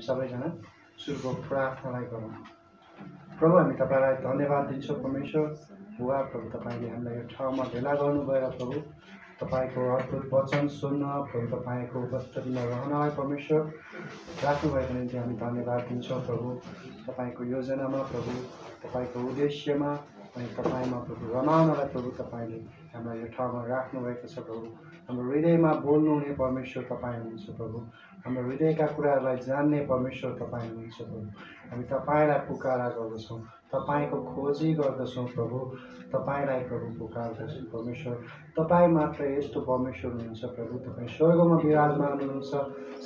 सबैजना सुरुको प्रार्थनालाई गरौँ। प्रभु, हामी तपाईलाई धन्यवाद दिन्छौँ परमेश्वर। बुवा प्रभु, तपाईँले हामीलाई यो ठाउँमा भेला गर्नुभयो प्रभु। तपाईँको अद्भुत वचन सुन्न प्रभु, तपाईँको उपस्थितिमा रहनलाई परमेश्वर राख्नुभएको निम्ति हामी धन्यवाद दिन्छौँ प्रभु। तपाईँको योजनामा प्रभु, तपाईँको उद्देश्यमा अनि तपाईँमा प्रभु रमाउनलाई प्रभु तपाईँले हामीलाई यो ठाउँमा राख्नुभएको छ प्रभु। हाम्रो हृदयमा बोल्नुहुने परमेश्वर तपाईँ हुनुहुन्छ प्रभु। हाम्रो हृदयका कुराहरूलाई जान्ने परमेश्वर तपाईँ हुनुहुन्छ प्रभु। हामी तपाईँलाई पुकारा गर्दछौँ, तपाईँको खोजी गर्दछौँ प्रभु। तपाईँलाई प्रभु पुकार्दछौँ परमेश्वर। तपाईँ मात्र यस्तो परमेश्वर हुनुहुन्छ प्रभु। तपाईँ स्वर्गमा विराजमान हुनुहुन्छ,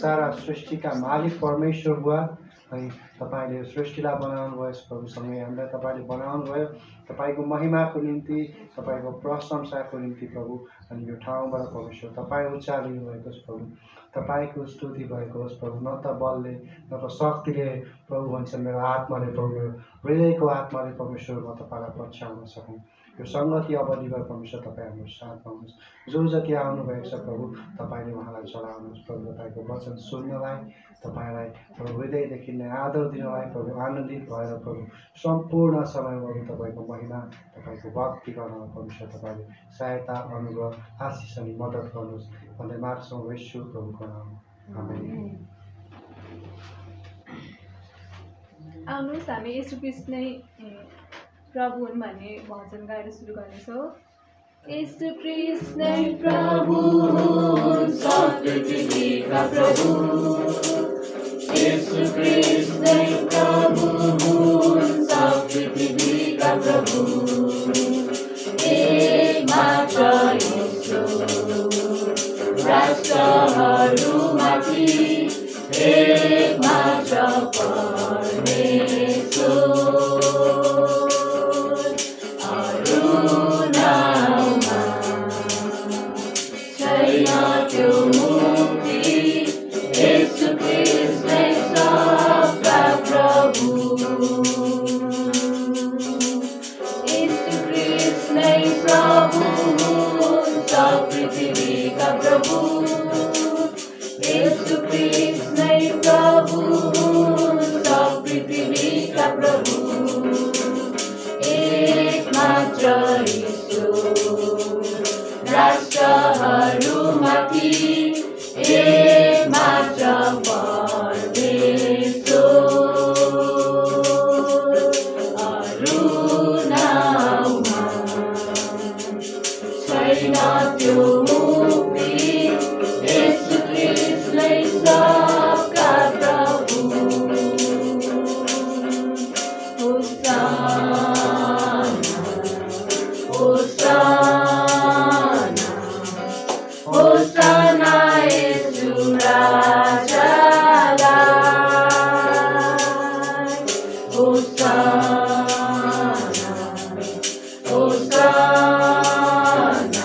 सारा सृष्टिका मालिक परमेश्वर बुवा। अनि तपाईँले सृष्टिलाई बनाउनु भयो प्रभुसँगै हामीलाई तपाईँले बनाउनु भयो तपाईँको महिमाको निम्ति, तपाईँको प्रशंसाको निम्ति प्रभु। अनि यो ठाउँबाट परमेश्वर तपाईँ उचालिनु भएको छ प्रभु। तपाईँको स्तुति भएको होस् प्रभु। न त बलले न त शक्तिले प्रभु भन्छ मेरो आत्माले प्रभु, मेरो हृदयको आत्माले परमेश्वर म तपाईँलाई पछ्याउन सकौँ। यो सङ्गति अवधिबाट परमेश्वर तपाईँ हाम्रो साथमा हुनुहोस्। जो जति आउनुभएको छ प्रभु, तपाईँले उहाँलाई चलाउनुहोस् प्रभु। तपाईँको वचन सुन्नलाई, तपाईँलाई प्रभु हृदयदेखि नै आदर दिनलाई प्रभु, आनन्दित भएर प्रभु सम्पूर्ण समयमा तपाईँको महिमा, तपाईँको भक्ति गर्नलाई परमेश्वर तपाईँले सहायता, अनुभव, आशिष अनि मद्दत गर्नुहोस् भन्दै माग्छौँ येशू प्रभुको नाममा, आमेन। आउनुहोस् हामी येशू ख्रीष्ट नै प्रभु हुन् भन्ने भजन गाएर सुरु गर्नेछौँ। येशू ख्रीष्ट नै प्रभु हुन्, सब पृथ्वीका प्रभु। येशू ख्रीष्ट नै प्रभु हुन्, सब पृथ्वीका प्रभु। एक मात्र ईश्वर राष्ट्रहरूमाथि, एक मात्र परमेश्वर। अरू नाउँमा छैन त्यो मुक्ति, येशू ख्रीष्ट नै सबका प्रभु। येशू ख्रीष्ट नै प्रभु हुन्, सब पृथ्वीका प्रभु। येशू ख्रीष्ट नै प्रभु हुन्, सब पृथ्वीका प्रभु। एक मात्र ईश्वर राष्ट्रहरूमाथि, एक मात्र परमेश्वर। अरू नाउँमा छैन त्यो मुक्ति, येशू ख्रीष्ट नै सबका प्रभु। होसाना, होसाना येशू राजालाई। होसाना, होसाना,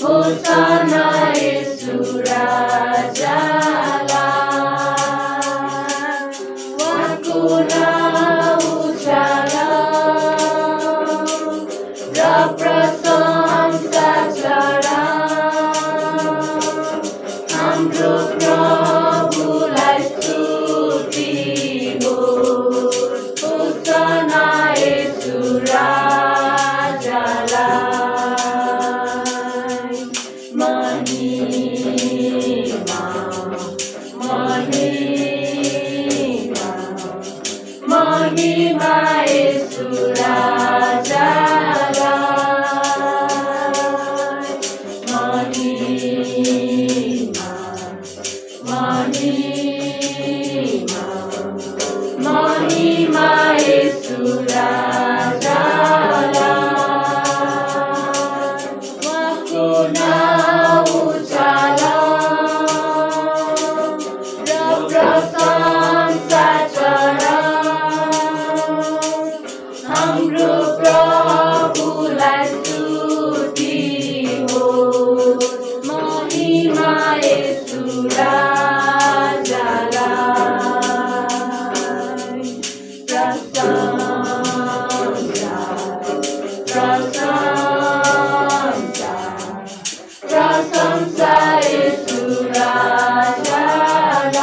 होसाना येशू राजालाई। उहाँको नाउँ उचाला र प्रशंसा चढा, हाम्रो प्रभुलाई स्तुति होस्। होसाना येशू राजालाई। महिमा, महिमा, महिमा येशू राजालाई। महिमा, महिमा, महिमा येशू राजालाई। उहाँको नाउँ उचाला र प्रशंसा चढा, हाम्रो प्रभुलाई स्तुति होस्। महिमा येशू राजालाई। प्रशंसा, प्रशंसा, प्रशंसा येशू राजालाई।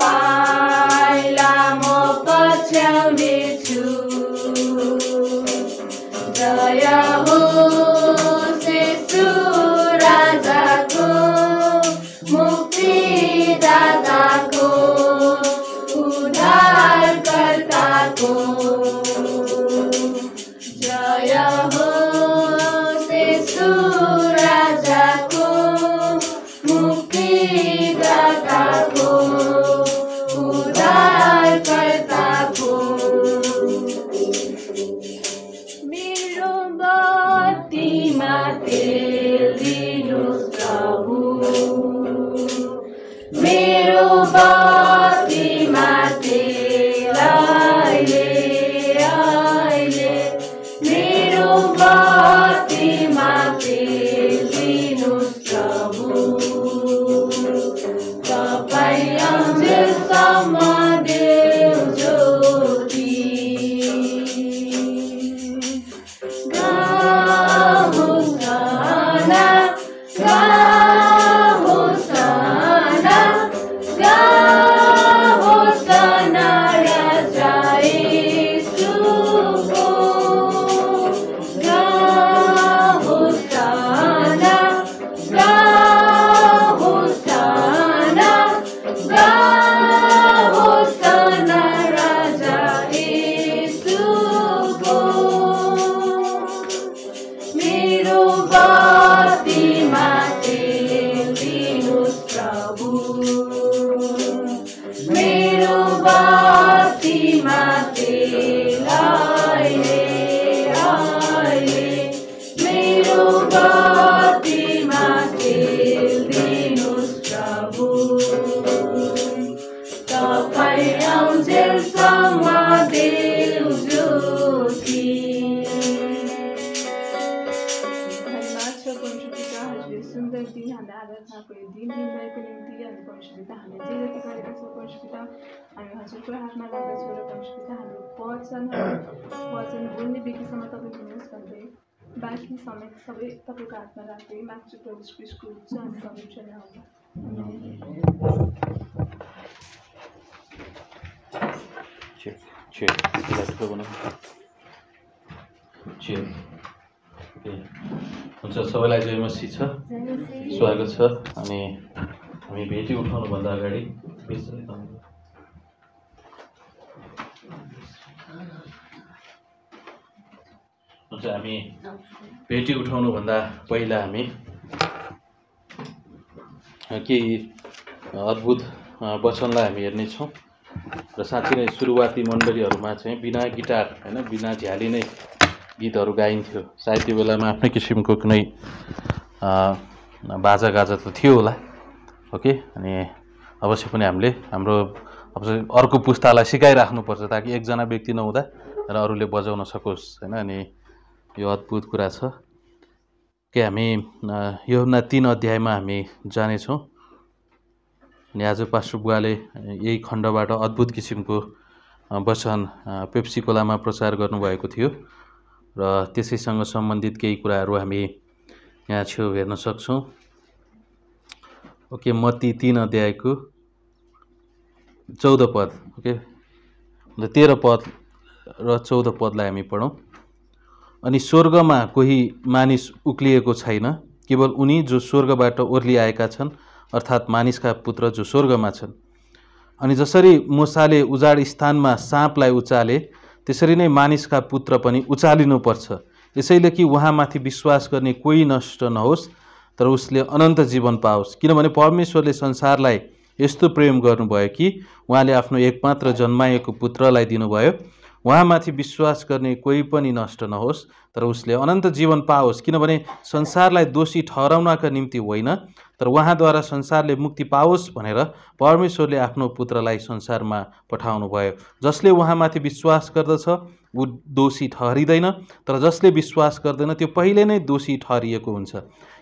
पाइला म पछ्याउने छु जय होस् येशू राजाको मुक्तिदाताको उद्धारकर्ताको जय होस् येशू राजाको मुक्तिदाताको उद्धारकर्ताको मेरो बत्तीमा तेल दिनुहोस् प्रभु मेरो बत्तीमा तेल अहिले अहिले मेरो बत्तीमा तेल दिनुहोस् प्रभु तपाईँ आउँजेलसम्म देऊ ज्योति गाहोसना गाहोसना गाहोसना राजा येशूको गाहोसना गाहोसना गाहोसना राजा येशूको मेरो बत्तीमा तेल दिनुहोस् प्रभु मेरो बत्तीमा तेल अहिले अहिले मेरो बत्तीमा तेल दिनुहोस् प्रभु तपाईँ आउँजेलसम्म देऊ ज्योति धन्यवाद छ परमेश्वर पिता हजुरले सुन्दर दिन हाम्रो आराधनाको यो दिन दिनुभएको निम्ति अनि परमेश्वर पिता हामीले जे जति गरेका छौँ परमेश्वर पिता हामी हजुरको हातमा राख्दछौँ र परमेश्वर पिता हाम्रो वचन बोल्ने व्यक्तिसम्म तपाईँ हुनुहोस् भन्दै बाँकी समय सबै तपाईँको हातमा राख्दै माग्छु प्रभु क्रिस्टको उच्च अनि पवित्र नाममा हुन्छ सबैलाई जय मसीह छ स्वागत छ अनि हामी भेटी उठाउनुभन्दा अगाडि हुन्छ हामी भेटी उठाउनुभन्दा पहिला हामी केही अद्भुत वचनलाई हामी हेर्नेछौँ र साँच्चै नै सुरुवाती मण्डलीहरूमा चाहिँ बिना गिटार होइन बिना झ्याली नै गीतहरू गाइन्थ्यो सायद त्यो बेलामा आफ्नै किसिमको कुनै बाजागाजा त थियो होला ओके अनि अवश्य पनि हामीले हाम्रो अब अर्को पुस्तालाई सिकाइराख्नुपर्छ ताकि एकजना व्यक्ति नहुँदा र अरूले बजाउन सकोस् होइन अनि यो अद्भुत कुरा छ कि हामी यूहन्ना 3 अध्यायमा हामी जानेछौँ अनि आज पास्टर बुवाले यही खण्डबाट अद्भुत किसिमको वचन पेप्सी कोलामा प्रचार गर्नुभएको थियो र त्यसैसँग सम्बन्धित केही कुराहरू हामी यहाँ छेउ हेर्न सक्छौँ ओके मत्ती 3 अध्यायको 14 पद ओके 13 पद र 14 पदलाई हामी पढौँ अनि स्वर्गमा कोही मानिस उक्लिएको छैन केवल उनी जो स्वर्गबाट ओर्लिआएका छन् अर्थात् मानिसका पुत्र जो स्वर्गमा छन् अनि जसरी मूसाले उजाड स्थानमा साँपलाई उचाले त्यसरी नै मानिसका पुत्र पनि उचालिनुपर्छ यसैले कि उहाँमाथि विश्वास गर्ने कोही नष्ट नहोस् तर उसले अनन्त जीवन पाओस् किनभने परमेश्वरले संसारलाई यस्तो प्रेम गर्नुभयो कि उहाँले आफ्नो एकमात्र जन्माएको पुत्रलाई दिनुभयो उहाँमाथि विश्वास गर्ने कोही पनि नष्ट नहोस् तर उसले अनन्त जीवन पाओस् किनभने संसारलाई दोषी ठहराउनका निम्ति होइन तर उहाँद्वारा संसारले मुक्ति पाओस् भनेर परमेश्वरले आफ्नो पुत्रलाई संसारमा पठाउनु भयो जसले उहाँमाथि विश्वास गर्दछ ऊ दोषी ठहरिँदैन तर जसले विश्वास गर्दैन त्यो पहिले नै दोषी ठहरिएको हुन्छ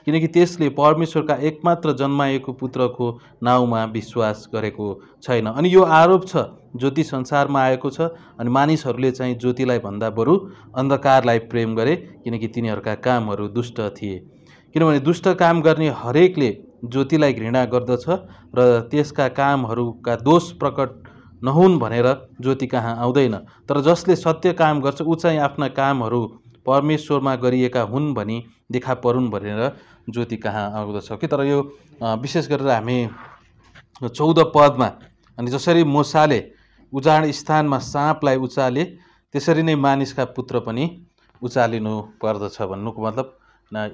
किनकि त्यसले परमेश्वरका एकमात्र जन्माएको पुत्रको नाउँमा विश्वास गरेको छैन अनि यो आरोप छ ज्योति संसारमा आएको छ अनि मानिसहरूले चाहिँ ज्योतिलाई भन्दा बरु अन्धकारलाई प्रेम गरे किनकि तिनीहरूका कामहरू दुष्ट थिए किनभने दुष्ट काम गर्ने हरेकले ज्योतिलाई घृणा गर्दछ र त्यसका कामहरूका दोष प्रकट नहुन् भनेर ज्योति कहाँ आउँदैन। तर जसले सत्य काम गर्छ ऊ चाहिँ आफ्ना कामहरू परमेश्वरमा गरिएका हुन् भनी देखा परुन् भनेर ज्योति कहाँ आउँदछ कि। तर यो विशेष गरेर हामी 14 पदमा अनि जसरी मूसाले उजाड स्थानमा साँपलाई उचाले त्यसरी नै मानिसका पुत्र पनि उचालिनु पर्दछ भन्नुको मतलब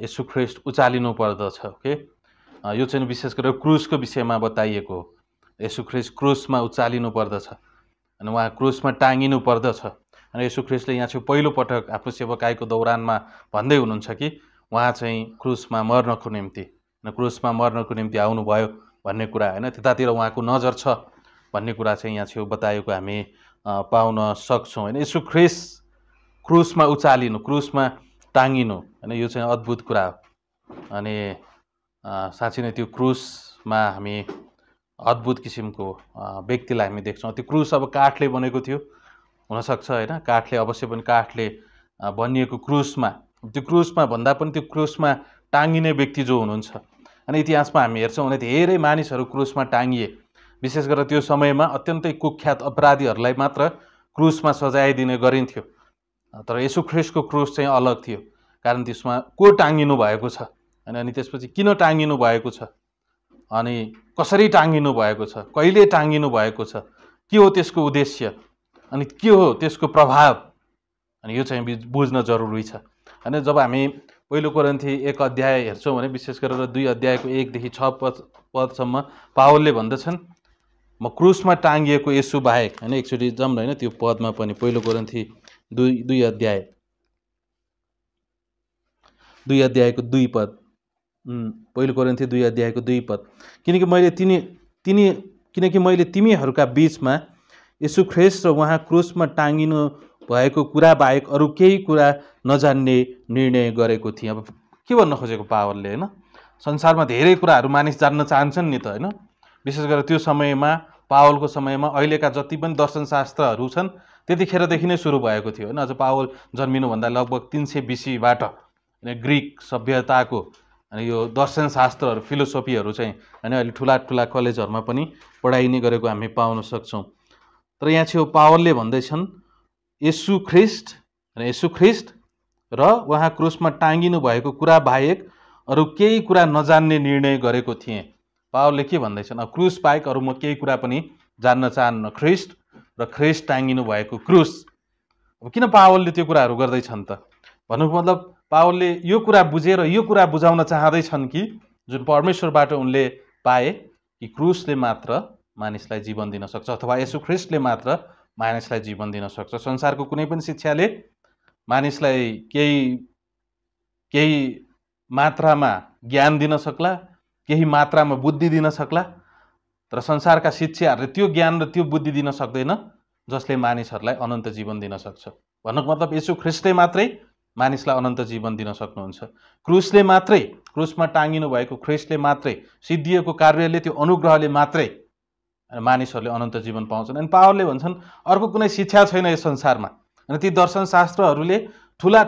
येशू ख्रीष्ट उचालिनु पर्दछ के। यो चाहिँ विशेष गरेर क्रुसको विषयमा बताइएको हो। येशू ख्रीष्ट क्रुसमा उचालिनु पर्दछ अनि उहाँ क्रुसमा टाँगिनु पर्दछ। अनि येशू ख्रीष्टले यहाँ चाहिँ पहिलोपटक आफ्नो सेवकाईको दौरानमा भन्दै हुनुहुन्छ कि उहाँ चाहिँ क्रुसमा मर्नको निम्ति आउनुभयो भन्ने कुरा होइन, त्यतातिर उहाँको नजर छ भन्ने कुरा चाहिँ यहाँ छेउ बताएको हामी पाउन सक्छौँ होइन। येशू ख्रीष्ट क्रुसमा उचालिनु, क्रुसमा टाँगिनु होइन, यो चाहिँ अद्भुत कुरा हो। अनि साँच्चै नै त्यो क्रुसमा हामी अद्भुत किसिमको व्यक्तिलाई हामी देख्छौँ। त्यो क्रुस अब काठले बनेको थियो हुनसक्छ होइन, काठले अवश्य पनि काठले बनिएको क्रुसमा भन्दा पनि त्यो क्रुसमा टाँगिने व्यक्ति जो हुनुहुन्छ। अनि इतिहासमा हामी हेर्छौँ भने धेरै मानिसहरू क्रुसमा टाँगिए। विशेष गरेर त्यो समयमा अत्यन्तै कुख्यात अपराधीहरूलाई मात्र क्रुसमा सजाय गरिन्थ्यो। तर येशू ख्रीष्टको क्रुस चाहिँ अलग थियो, कारण त्यसमा को टाँगिनु भएको छ अनि त्यसपछि किन टाँगिनु भएको छ, अनि कसरी टाँगिनु भएको छ, कहिले टाँगिनु भएको छ, के हो त्यसको उद्देश्य अनि के हो त्यसको प्रभाव, अनि यो चाहिँ बुझ्न जरुरी छ। अनि जब हामी पहिलो कोरिन्थी 1 अध्याय हेर्छौँ भने विशेष गरेर 2 अध्यायको 1 देखि 6 पदसम्म पावलले भन्दछन् म क्रुसमा टाँगिएको येशू बाहेक होइन। एकचोटि जाउँ होइन त्यो पदमा पनि पहिलो कोरिन्थी 2 अध्यायको 2 पद, पहिलो कोरिन्थी 2 अध्यायको 2 पद, किनकि मैले तिमीहरूका बीचमा येशू ख्रीष्ट र उहाँ क्रुसमा टाँगिनु भएको कुरा बाहेक अरू केही कुरा नजान्ने निर्णय गरेको थिएँ। अब के भन्न खोजेको पावलले होइन, संसारमा धेरै कुराहरू मानिस जान्न चाहन्छन् नि त होइन। विशेष गरेर त्यो समयमा पावलको समयमा अहिलेका जति पनि दर्शनशास्त्रहरू छन् त्यतिखेरदेखि नै सुरु भएको थियो होइन। अझ पावल जन्मिनुभन्दा लगभग 300 BC-बाट ग्रिक सभ्यताको अनि यो दर्शनशास्त्रहरू फिलोसोफीहरू चाहिँ होइन अहिले ठुला कलेजहरूमा पनि पढाइने गरेको हामी पाउन सक्छौँ। तर यहाँ छेउ पावलले भन्दैछन् येशू ख्रीष्ट र उहाँ क्रुसमा टाँगिनु भएको कुरा बाहेक अरू केही कुरा नजान्ने निर्णय गरेको थिएँ। पावलले के भन्दैछन्, अब क्रुस बाहेक अरू म केही कुरा पनि जान्न चाहन्न, ख्रीष्ट र ख्रीष्ट टाँगिनु भएको क्रुस। अब किन पावलले त्यो कुराहरू गर्दैछन् त भन्नुको मतलब पावलले यो कुरा बुझेर यो कुरा बुझाउन चाहँदैछन् कि जुन परमेश्वरबाट उनले पाए कि क्रुसले मात्र मानिसलाई जीवन दिन सक्छ अथवा येशू ख्रीष्टले मात्र मानिसलाई जीवन दिन सक्छ। संसारको कुनै पनि शिक्षाले मानिसलाई केही मात्रामा ज्ञान दिन सक्ला, केही मात्रामा बुद्धि दिन सक्ला, तर संसारका शिक्षाहरूले त्यो ज्ञान र त्यो बुद्धि दिन सक्दैन जसले मानिसहरूलाई अनन्त जीवन दिन सक्छ। भन्नुको मतलब येशू ख्रीष्टले मात्रै मानिसलाई अनन्त जीवन दिन सक्नुहुन्छ। क्रुसले मात्रै, क्रुसमा टाँगिनु भएको ख्रीष्टले मात्रै, सिद्धिएको कार्यले, त्यो अनुग्रहले मात्रै मानिसहरूले अनन्त जीवन पाउँछन्। अनि पावलले भन्छन् अर्को कुनै शिक्षा छैन यस संसारमा। अनि ती दर्शनशास्त्रहरूले ठुला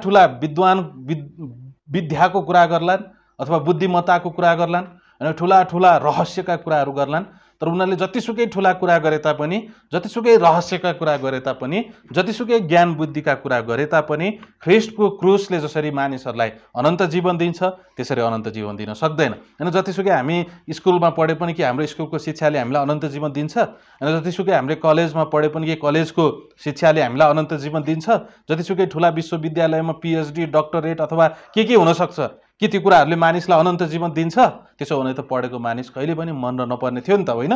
विद्याको कुरा गर्लान् अथवा बुद्धिमत्ताको कुरा गर्लान् अनि ठुला रहस्यका कुराहरू गर्लान्, तर उनीहरूले जतिसुकै ठुला कुरा गरे तापनि, जतिसुकै रहस्यका कुरा गरे तापनि, जतिसुकै ज्ञान बुद्धिका कुरा गरे तापनि ख्रीष्टको क्रुसले जसरी मानिसहरूलाई अनन्त जीवन दिन्छ त्यसरी अनन्त जीवन दिन सक्दैन। होइन जतिसुकै हामी स्कुलमा पढे पनि कि हाम्रो स्कुलको शिक्षाले हामीलाई अनन्त जीवन दिन्छ, अनि जतिसुकै हामीले कलेजमा पढे पनि कि कलेजको शिक्षाले हामीलाई अनन्त जीवन दिन्छ, जतिसुकै ठुला विश्वविद्यालयमा PhD डक्टरेट अथवा के हुनसक्छ, के ती कुराहरूले मानिसलाई अनन्त जीवन दिन्छ? त्यसो भने त पढेको मानिस कहिले पनि मर्न नपर्ने थियो नि त होइन।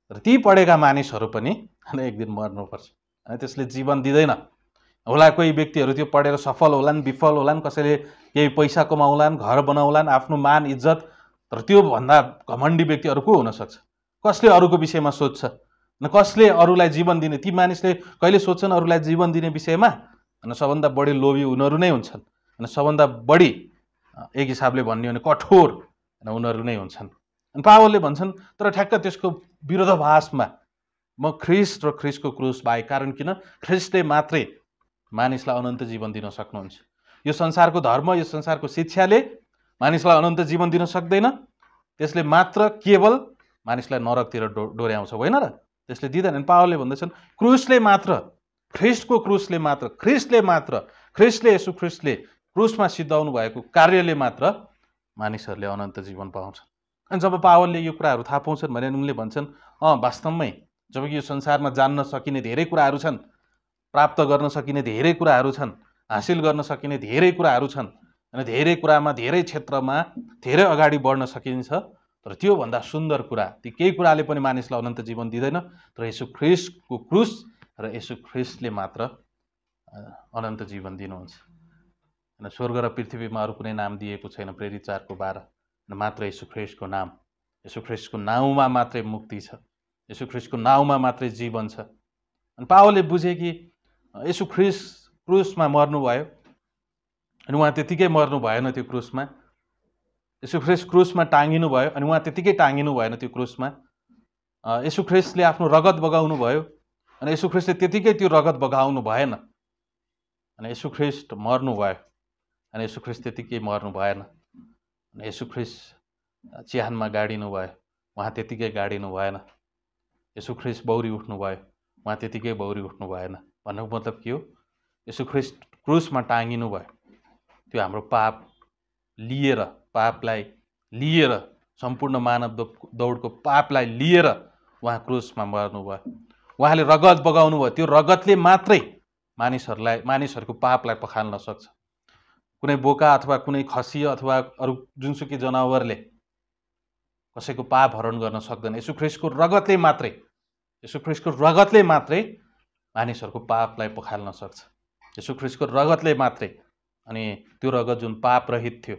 तर ती पढेका मानिसहरू पनि एक दिन मर्नुपर्छ अनि त्यसले जीवन दिँदैन होला। कोही व्यक्तिहरू त्यो पढेर सफल होलान्, विफल होलान्, कसैले केही पैसा कमाउलान्, घर बनाउलान्, आफ्नो मान इज्जत, तर त्योभन्दा घमण्डी व्यक्तिहरू को हुनसक्छ? कसले अरूको विषयमा सोध्छ न कसले अरूलाई जीवन दिने? ती मानिसले कहिले सोध्छन् अरूलाई जीवन दिने विषयमा? अनि सबभन्दा बढी लोभी उनीहरू नै हुन्छन् अनि सबभन्दा बढी एक हिसाबले भन्ने हो भने कठोर उनीहरू नै हुन्छन्। अनि पावलले भन्छन् तर ठ्याक्क त्यसको विरोधाभासमा म ख्रीष्ट र ख्रीष्टको क्रुस बाहेक, कारण किन? ख्रीष्टले मात्रै मानिसलाई अनन्त जीवन दिन सक्नुहुन्छ। यो संसारको धर्म, यो संसारको शिक्षाले मानिसलाई अनन्त जीवन दिन सक्दैन त्यसले मात्र केवल मानिसलाई नरकतिर डोर्याउँछ, होइन र? त्यसले दिँदैन। पावलले भन्दछन् क्रुसले मात्र, ख्रिस्टको क्रुसले मात्र, ख्रिस्टले येशू ख्रिस्टले क्रुसमा सिद्धाउनु भएको कार्यले मात्र मानिसहरूले अनन्त जीवन पाउँछन्। अनि जब पावलले यो कुराहरू थाहा पाउँछन् भने उनले भन्छन् वास्तवमै जबकि यो संसारमा जान्न सकिने धेरै कुराहरू छन्, प्राप्त गर्न सकिने धेरै कुराहरू छन्, हासिल गर्न सकिने धेरै कुराहरू छन्, अनि धेरै कुरामा, धेरै क्षेत्रमा धेरै अगाडि बढ्न सकिन्छ, तर त्योभन्दा सुन्दर कुरा, ती केही कुराले पनि मानिसलाई अनन्त जीवन दिँदैन, तर येशू ख्रिस्टको क्रुस र येशू ख्रिस्टले मात्र अनन्त जीवन दिनुहुन्छ। होइन, स्वर्ग र पृथ्वीमा अरू कुनै नाम दिएको छैन, प्रेरित 4:12, मात्र येशू ख्रिस्टको नाम, येशू ख्रिस्टको नाउँमा मात्रै मुक्ति छ, येशू ख्रिस्टको नाउँमा मात्रै जीवन छ। अनि पावलले बुझे कि येशू ख्रिस्ट क्रुसमा मर्नुभयो, अनि उहाँ त्यतिकै मर्नु भएन त्यो क्रुसमा, येशू ख्रिस्ट क्रुसमा टाँगिनु भयो, अनि उहाँ त्यतिकै टाँगिनु भएन त्यो क्रुसमा, येशू ख्रिस्टले आफ्नो रगत बगाउनु भयो, अनि येशू ख्रिस्टले त्यतिकै त्यो रगत बगाउनु भएन, अनि येशू ख्रिस्ट मर्नु भयो, अनि येशू ख्रिस्ट त्यतिकै मर्नु भएन, अनि येशू ख्रिस्ट चिहानमा गाडिनु भयो, उहाँ त्यतिकै गाडिनु भएन, येशू ख्रिस्ट बौरी उठ्नु भयो, उहाँ त्यतिकै बौरी उठ्नु भएन। भन्नुको मतलब के हो? येशू ख्रिस्ट क्रुसमा टाँगिनु भयो, त्यो हाम्रो पाप लिएर, पापलाई लिएर, सम्पूर्ण मानव दौडको पापलाई लिएर उहाँ क्रुसमा मर्नुभयो, उहाँले रगत बगाउनु भयो, त्यो रगतले मात्रै मानिसहरूको पापलाई पखाल्न सक्छ। कुनै बोका अथवा कुनै खसी अथवा अरू जुनसुकै जनावरले कसैको पाप हरण गर्न सक्दैन। येशू ख्रिस्टको रगतले मात्रै, येशू ख्रिस्टको रगतले मात्रै मानिसहरूको पापलाई पखाल्न सक्छ। येशू ख्रिस्टको रगतले मात्रै। अनि त्यो रगत जुन पाप रहित थियो,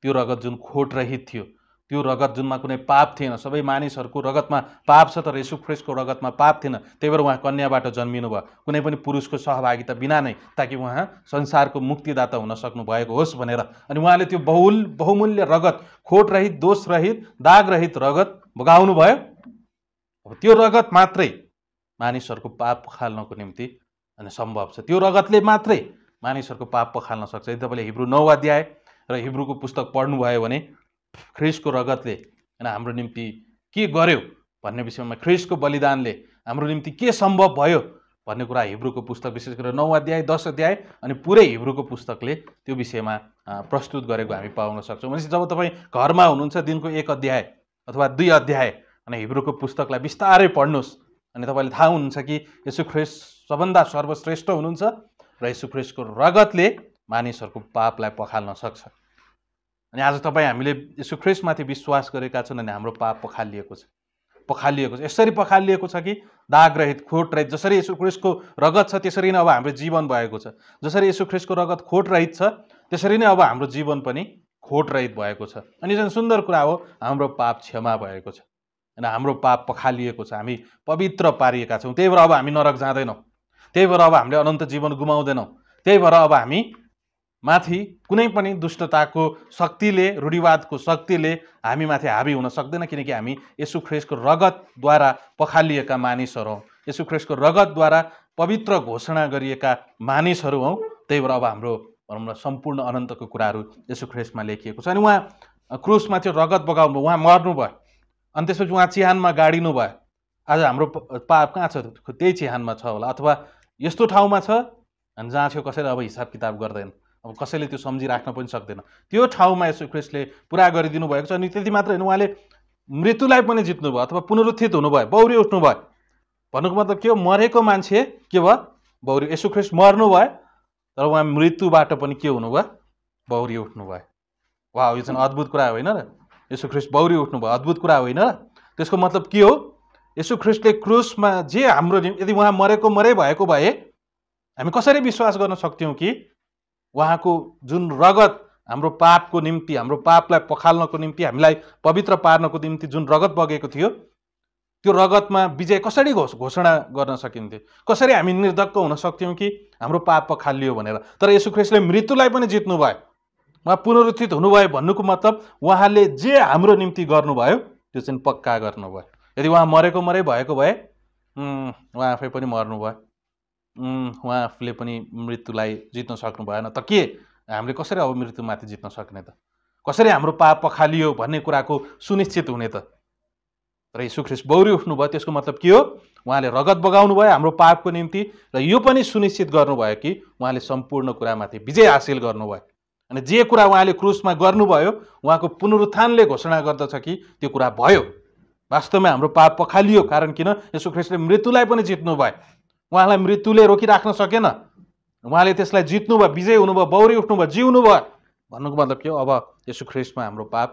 त्यो रगत जुन खोट रहित थियो, त्यो रगत जुनमा कुनै पाप थिएन, सबै मानिसहरूको रगतमा पाप छ, तर येशू ख्रिस्टको रगतमा पाप थिएन। त्यही भएर उहाँ कन्याबाट जन्मिनु भयो, कुनै पनि पुरुषको सहभागिता बिना नै, ताकि उहाँ संसारको मुक्तिदाता हुन सक्नु भएको होस् भनेर। अनि उहाँले त्यो बहुमूल्य रगत, खोट रहित, दोष रहित, दाग रहित रगत बगाउनु भयो। अब त्यो रगत मात्रै मानिसहरूको पाप पखाल्नको निम्ति अनि सम्भव छ। त्यो रगतले मात्रै मानिसहरूको पाप पखाल्न सक्छ। यदि तपाईँले हिब्रू 9 अध्याय र हिब्रूको पुस्तक पढ्नुभयो भने ख्रिस्टको रगतले होइन हाम्रो निम्ति के गर्यो भन्ने विषयमा, ख्रिस्टको बलिदानले हाम्रो निम्ति के सम्भव भयो भन्ने कुरा हिब्रूको पुस्तक, विशेष गरेर 9 अध्याय, 10 अध्याय अनि पुरै हिब्रूको पुस्तकले त्यो विषयमा प्रस्तुत गरेको हामी पाउन सक्छौँ। भनेपछि जब तपाईँ घरमा हुनुहुन्छ, दिनको 1 अध्याय अथवा 2 अध्याय अनि हिब्रूको पुस्तकलाई बिस्तारै पढ्नुहोस्, अनि तपाईँले थाहा हुनुहुन्छ कि येशू ख्रिस्ट सबभन्दा सर्वश्रेष्ठ हुनुहुन्छ र येशू ख्रिस्टको रगतले मानिसहरूको पापलाई पखाल्न सक्छ। अनि आज हामीले येशू ख्रिस्टमाथि विश्वास गरेका छन् अनि हाम्रो पाप पखालिएको छ। यसरी पखालिएको छ कि दाग रहित, खोट रहित, जसरी येशू ख्रिस्टको रगत छ त्यसरी नै अब हाम्रो जीवन भएको छ। जसरी येशू ख्रिस्टको रगत खोट रहित छ त्यसरी नै अब हाम्रो जीवन पनि खोट रहित भएको छ। अनि जुन सुन्दर कुरा हो, हाम्रो पाप क्षमा भएको छ अनि हाम्रो पाप पखालिएको छ, हामी पवित्र पारिएका छौँ। त्यही भएर अब हामी नरक जाँदैनौँ, त्यही भएर अब हामीले अनन्त जीवन गुमाउँदैनौँ, त्यही भएर अब हामी माथि कुनै पनि दुष्टताको शक्तिले, रूढिवादको शक्तिले हामी माथि हावी हुन सक्दैन, किनकि हामी येशू ख्रिस्टको रगतद्वारा पखालिएका मानिसहरू हौँ, येशू ख्रिस्टको रगतद्वारा पवित्र घोषणा गरिएका मानिसहरू हौँ। त्यही भएर अब हाम्रो भनौँ न सम्पूर्ण अनन्तको कुराहरू येशू ख्रिस्टमा लेखिएको छ। अनि उहाँ क्रुसमा त्यो रगत बगाउनु, उहाँ मर्नुभयो, अनि त्यसपछि उहाँ चिहानमा गाडिनु भयो। आज हाम्रो पाप कहाँ छ? त्यही चिहानमा छ होला, अथवा यस्तो ठाउँमा छ अनि जहाँ थियो कसैले अब हिसाब किताब गर्दैन, अब कसैले त्यो सम्झिराख्न पनि सक्दैन। त्यो ठाउँमा येशू ख्रिस्टले पुरा गरिदिनु भएको छ। अनि त्यति मात्र होइन, उहाँले मृत्युलाई पनि जित्नुभयो अथवा पुनरुत्थित हुनुभयो, बौरी उठ्नुभयो। भन्नुको मतलब के हो? मरेको मान्छे के भयो? बौरी। येशू ख्रिस्ट मर्नुभयो तर उहाँ मृत्युबाट पनि के हुनुभयो? बौरी उठ्नुभयो। वाह, यो चाहिँ अद्भुत कुरा होइन र? येशू ख्रिस्ट बौरी उठ्नुभयो, अद्भुत कुरा होइन र? त्यसको मतलब के हो? येशू ख्रिस्टले क्रुसमा जे हाम्रो, यदि उहाँ मरै भएको भए हामी कसरी विश्वास गर्न सक्थ्यौँ कि उहाँको जुन रगत हाम्रो पापको निम्ति, हाम्रो पापलाई पखाल्नको निम्ति, हामीलाई पवित्र पार्नको निम्ति जुन रगत बगेको थियो, त्यो रगतमा विजय कसरी घोषणा गर्न सकिन्थ्यो? कसरी हामी निर्धक्क हुन सक्थ्यौँ कि हाम्रो पाप पखालियो भनेर? तर येशू ख्रिस्टले मृत्युलाई पनि जित्नुभयो, उहाँ पुनरुत्थित हुनुभयो। भन्नुको मतलब उहाँले जे हाम्रो निम्ति गर्नुभयो त्यो चाहिँ पक्का गर्नुभयो। यदि उहाँ भएको भए उहाँ आफै पनि मर्नुभयो, उहाँ आफूले पनि मृत्युलाई जित्न सक्नु भएन, त के हामीले कसरी अब मृत्युमाथि जित्न सक्ने त? कसरी हाम्रो पाप पखालियो भन्ने कुराको सुनिश्चित हुने त? तर यीशु ख्रीष्ट बौरी उठ्नुभयो, त्यसको मतलब के हो? उहाँले रगत बगाउनु भयो हाम्रो पापको निम्ति, र यो पनि सुनिश्चित गर्नुभयो कि उहाँले सम्पूर्ण कुरामाथि विजय हासिल गर्नुभयो। अनि जे कुरा उहाँले क्रुसमा गर्नुभयो, उहाँको पुनरुत्थानले घोषणा गर्दछ कि त्यो कुरा भयो। वास्तवमा हाम्रो पाप पखालियो, कारण किन? यीशु ख्रीष्टले मृत्युलाई पनि जित्नुभयो। उहाँलाई मृत्युले रोकिराख्न सकेन, उहाँले त्यसलाई जित्नुभयो, विजय हुनुभयो, बौरी उठ्नुभयो, जिउनु भयो। भन्नुको मतलब के हो? अब यीशु ख्रीष्टमा हाम्रो पाप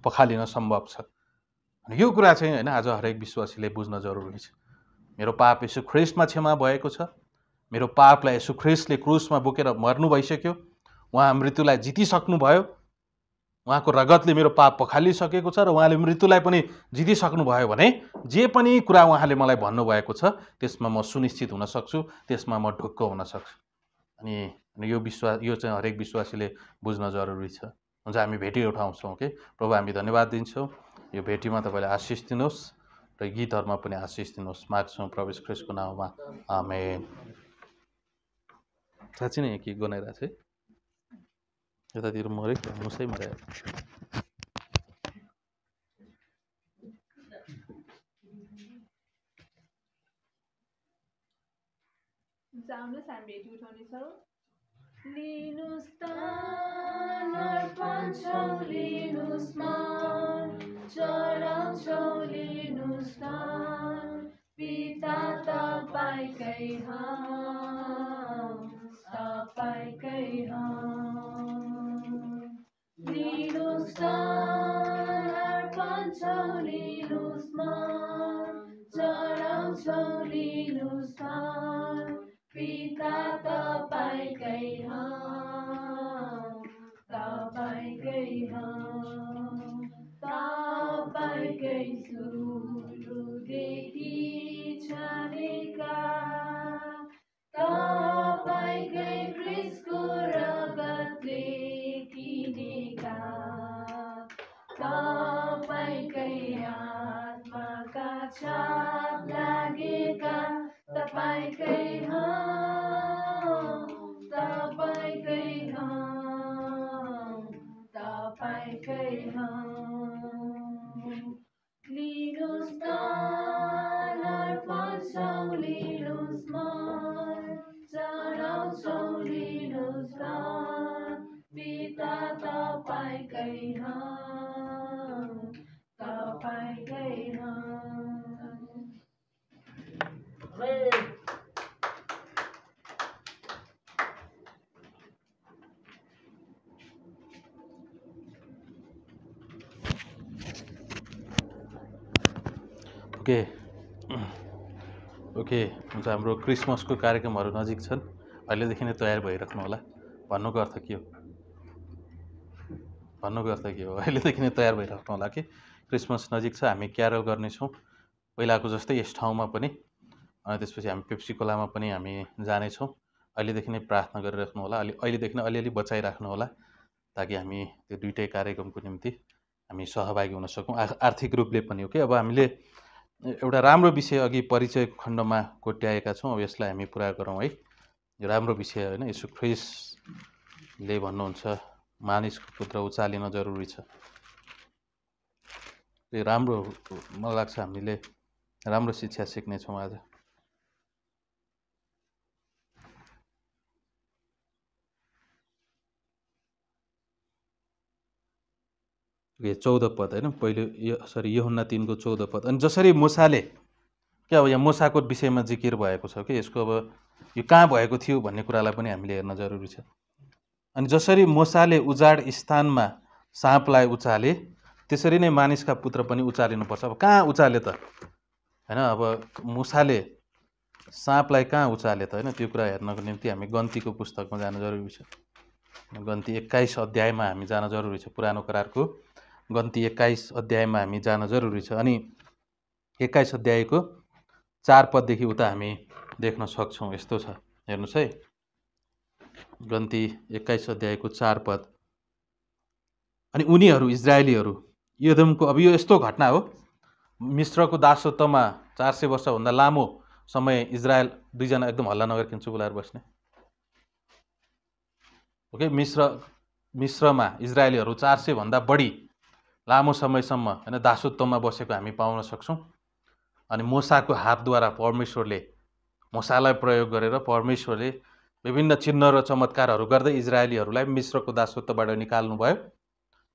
पखालिन सम्भव छ। यो कुरा चाहिँ होइन, आज हरेक विश्वासीले बुझ्न जरुरी छ। मेरो पाप यीशु ख्रीष्टमा क्षमा भएको छ। मेरो पापलाई यीशु ख्रीष्टले क्रुसमा बोकेर मर्नु भइसक्यो। उहाँ मृत्युलाई जितिसक्नुभयो। उहाँको रगतले मेरो पाप पखालिसकेको छ र उहाँले मृत्युलाई पनि जितिसक्नुभयो भने जे पनि कुरा उहाँले मलाई भन्नुभएको छ त्यसमा म सुनिश्चित हुन सक्छु, त्यसमा म ढुक्क हुन सक्छु। अनि यो चाहिँ हरेक विश्वासीले बुझ्न जरुरी छ। हुन्छ, हामी भेटी उठाउँछौँ कि प्रभु हामी धन्यवाद दिन्छौँ। यो भेटीमा तपाईँले आशिष दिनुहोस् र गीतहरूमा पनि आशिष दिनुहोस् माग्छौँ प्रभु यीशु ख्रीष्टको नाममा, आमेन। साँच्चै नै के गनाइरहेको छ है? यतातिर मरे मुसै मर्यो। जानुहोस्, हामी भेटी उठाउनेछौँ। लिनुस् त नर्पन्छौँ, लिनुस् मान चढाउँछौँ, लिनुस् त पिता तपाईँकै हौँ, तपाईँकै हौँ। लिनुस् त नर्पन्छौँ, लिनुस् मान चढाउँछौँ, लिनुस् मान पिता तपाईँकै हौँ, तपाईँकै हौँ। तपाईँकै सुरुदेखि छानेका, तपाईँकै क्रिस्टको रगतले किनेका, तपाईँकै आत्माका छाप लागेका, तपाईँकै हौँ, तपाईँकै हौँ, तपाईँकै हौँ। लिनुस् त नर्पन्छौँ, लिनुस् मान चढाउँछौँ, लिनुस् त पिता तपाईँकै हौँ, तपाईँकै हौँ। ओके हुन्छ, हाम्रो क्रिसमसको कार्यक्रमहरू नजिक छन्। अहिलेदेखि नै तयार भइराख्नु होला। भन्नुको अर्थ के हो? अहिलेदेखि नै तयार भइराख्नु होला कि क्रिसमस नजिक छ। हामी क्यारल गर्नेछौँ पहिलाको जस्तै यस ठाउँमा पनि, अनि त्यसपछि हामी पेप्सी खोलामा पनि हामी जानेछौँ। अहिलेदेखि नै प्रार्थना गरिराख्नु होला, अहिलेदेखि नै अलिअलि बचाइराख्नु होला, ताकि हामी त्यो दुइटै कार्यक्रमको निम्ति हामी सहभागी हुन सकौँ, आर्थिक रूपले पनि। हो कि अब हामीले एउटा राम्रो विषय अघि परिचय खण्डमा कोट्याएका छौँ, अब यसलाई हामी पुरा गरौँ है। यो राम्रो विषय होइन, यीशु ख्रीष्टले भन्नुहुन्छ मानिसको पुत्र उचालिन जरुरी छ। यो राम्रो, मलाई लाग्छ हामीले राम्रो शिक्षा सिक्नेछौँ आज। यो 14 पद होइन, पहिले यूहन्ना 3 को 14 पद। अनि जसरी मूसाले, क्या अब यहाँ मूसाको विषयमा जिकिर भएको छ कि यसको अब यो कहाँ भएको थियो भन्ने कुरालाई पनि हामीले हेर्न जरुरी छ। अनि जसरी मूसाले उजाड स्थानमा साँपलाई उचाले, त्यसरी नै मानिसका पुत्र पनि उचालिनुपर्छ। अब कहाँ उचाले त होइन? अब मूसाले साँपलाई कहाँ उचाले त होइन? त्यो कुरा हेर्नको निम्ति हामी गन्तीको पुस्तकमा जानु जरुरी छ। गन्ती 21 अध्यायमा हामी जान जरुरी छ। पुरानो करारको गन्ती 21 अध्यायमा हामी जान जरुरी छ। अनि 21 अध्यायको 4 पददेखि उता हामी देख्न सक्छौँ। यस्तो छ, हेर्नुहोस् है। गन्ती 21 अध्यायको 4 पद। अनि उनीहरू इजरायलीहरू एदोमको, अब यो यस्तो घटना हो, मिस्रको दासत्वमा 400 वर्षभन्दा लामो समय इजरायल, दुईजना एकदम हल्ला नगरिकन चुप लाएर बस्ने। ओके, मिस्र मिस्रमा इजरायलीहरू 400 भन्दा बढी लामो समयसम्म हैन दासत्वमा बसेको हामी पाउन सक्छौँ। अनि मूसाको हातद्वारा परमेश्वरले मूसालाई प्रयोग गरेर परमेश्वरले विभिन्न चिन्ह र चमत्कारहरू गर्दै इजरायलीहरूलाई मिस्रको दासत्वबाट निकाल्नुभयो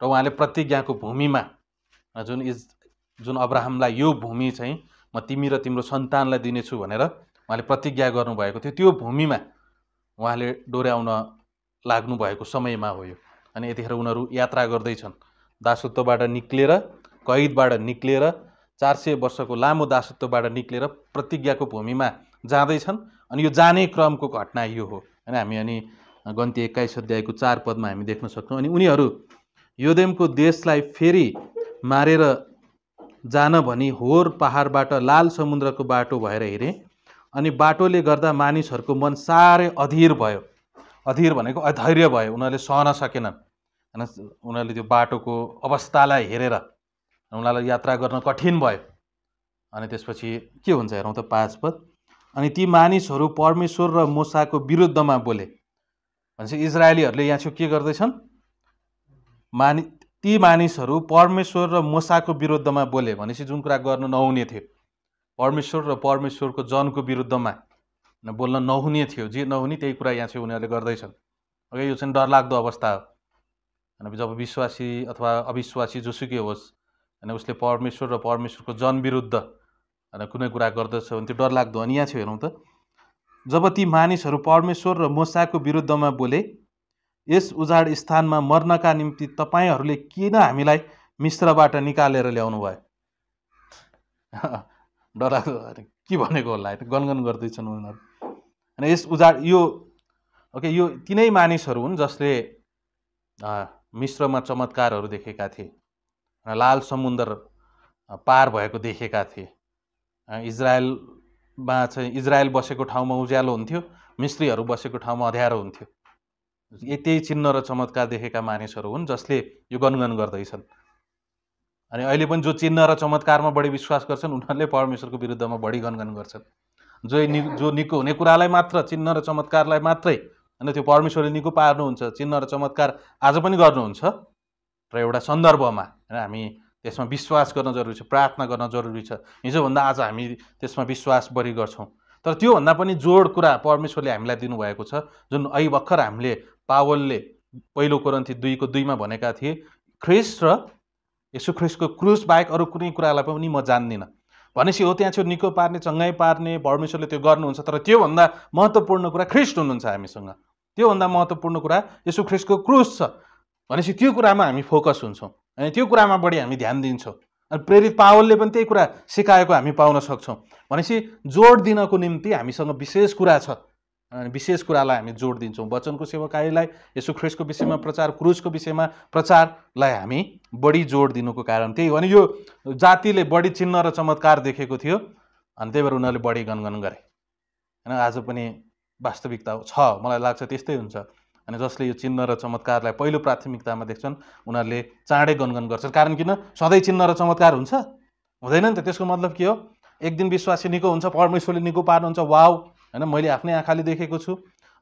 र उहाँले प्रतिज्ञाको भूमिमा जुन अब्राहमलाई यो भूमि चाहिँ म तिमी र तिम्रो सन्तानलाई दिनेछु भनेर उहाँले प्रतिज्ञा गर्नुभएको थियो, त्यो भूमिमा उहाँले डोर्याउन लाग्नु भएको समयमा हो यो। अनि यतिखेर उनीहरू यात्रा गर्दैछन्, दासत्वबाट निक्लेर, कैदबाट निक्लेर, 400 वर्षको लामो दासत्वबाट निक्लेर प्रतिज्ञाको भूमिमा जाँदैछन्। अनि यो जाने क्रमको घटना यो हो हैन। हामी अनि गन्ती 21 अध्यायको 4 पदमा हामी देख्न सक्छौँ। अनि उनीहरू योदेमको देशलाई फेरि मारेर जान भनी होर पहाडबाट लाल समुद्रको बाटो भएर हिँडे। अनि बाटोले गर्दा मानिसहरूको मन साह्रै अधीर भयो। अधीर भनेको अधैर्य भयो, उनीहरूले सहन सकेनन् हैन। उनीहरूले त्यो बाटोको अवस्थालाई हेरेर उनीहरूलाई यात्रा गर्न कठिन भयो। अनि त्यसपछि के हुन्छ हेरौँ त 5 पद। अनि ती मानिसहरू परमेश्वर र मूसाको विरुद्धमा बोले। भनेपछि इजरायलीहरूले यहाँ चाहिँ के गर्दैछन्? ती मानिसहरू परमेश्वर र मूसाको विरुद्धमा बोले भनेपछि जुन कुरा गर्न नहुने थियो, परमेश्वर र परमेश्वरको जनको विरुद्धमा बोल्न नहुने थियो, जे नहुने त्यही कुरा यहाँ चाहिँ उनीहरूले गर्दैछन्। ओके, यो चाहिँ डरलाग्दो अवस्था हो। अनि जब विश्वासी अथवा अविश्वासी जोसुकै होस् अनि उसले परमेश्वर र परमेश्वरको जन विरुद्ध अनि कुनै कुरा गर्दछ भने त्यो डरलाग्दो। अनि यहाँ चाहिँ हेरौँ त, जब ती मानिसहरू परमेश्वर र मूसाको विरुद्धमा बोले, यस उजाड स्थानमा मर्नका निम्ति तपाईँहरूले किन हामीलाई मिस्रबाट निकालेर ल्याउनु भयो? डरलाग्दो के भनेको होला, गनगन गर्दैछन् उनीहरू। अनि यस उजाड यो ओके, यो तिनै मानिसहरू हुन् जसले मिस्रमा चमत्कारहरू देखेका थिए, लाल समुद्र पार भएको देखेका थिए। इजरायलमा चाहिँ इजरायल बसेको ठाउँमा उज्यालो हुन्थ्यो, मिस्रीहरू बसेको ठाउँमा अँध्यारो हुन्थ्यो। त्यही चिन्ह र चमत्कार देखेका मानिसहरू हुन् जसले यो गनगन गर्दैछन्। अनि अहिले पनि जो चिन्ह र चमत्कारमा बढी विश्वास गर्छन् उनीहरूले परमेश्वरको विरुद्धमा बढी गनगन गर्छन्। जो निको हुने कुरालाई मात्र, चिन्ह र चमत्कारलाई मात्रै होइन, त्यो परमेश्वरले निको पार्नुहुन्छ। चिन्ह र चमत्कार आज पनि गर्नुहुन्छ र एउटा सन्दर्भमा होइन, हामी त्यसमा विश्वास गर्न जरुरी छ, प्रार्थना गर्न जरुरी छ। हिजोभन्दा आज हामी त्यसमा विश्वास बढी गर्छौँ। तर त्योभन्दा पनि जोड कुरा परमेश्वरले हामीलाई दिनुभएको छ, जुन अहिले भर्खर हामीले पावलले 1 कोरिन्थी 2:2 भनेका थिए, ख्रिस्ट र यसु ख्रिस्टको क्रुस बाहेक अरू कुनै कुरालाई पनि म जान्दिनँ। भनेपछि हो त्यहाँ चाहिँ निको पार्ने, चङ्गाइ पार्ने परमेश्वरले त्यो गर्नुहुन्छ। तर त्योभन्दा महत्त्वपूर्ण कुरा ख्रिस्ट हुनुहुन्छ हामीसँग। त्योभन्दा महत्त्वपूर्ण कुरा यसु ख्रिस्टको क्रुस छ। भनेपछि त्यो कुरामा हामी फोकस हुन्छौँ अनि त्यो कुरामा बढी हामी ध्यान दिन्छौँ। अनि प्रेरित पावलले पनि त्यही कुरा सिकाएको हामी पाउन सक्छौँ। भनेपछि जोड दिनको निम्ति हामीसँग विशेष कुरा छ अनि विशेष कुरालाई हामी जोड दिन्छौँ। वचनको सेवकाईलाई, यसु ख्रिस्टको विषयमा प्रचार, क्रुसको विषयमा प्रचारलाई हामी बढी जोड दिनुको कारण त्यही हो। अनि यो जातिले बढी चिन्ह र चमत्कार देखेको थियो अनि त्यही भएर उनीहरूले बढी गनगन गरे होइन। आज पनि वास्तविकता छ, मलाई लाग्छ त्यस्तै हुन्छ। अनि जसले यो चिन्ह र चमत्कारलाई पहिलो प्राथमिकतामा देख्छन् उनीहरूले चाँडै गनगन गर्छन्। कारण किन? सधैँ चिन्ह र चमत्कार हुन्छ? हुँदैन नि त। त्यसको मतलब के हो? एक दिन विश्वासी निको हुन्छ, परमेश्वरले निको पार्नुहुन्छ, वाउ होइन, मैले आफ्नै आँखाले देखेको छु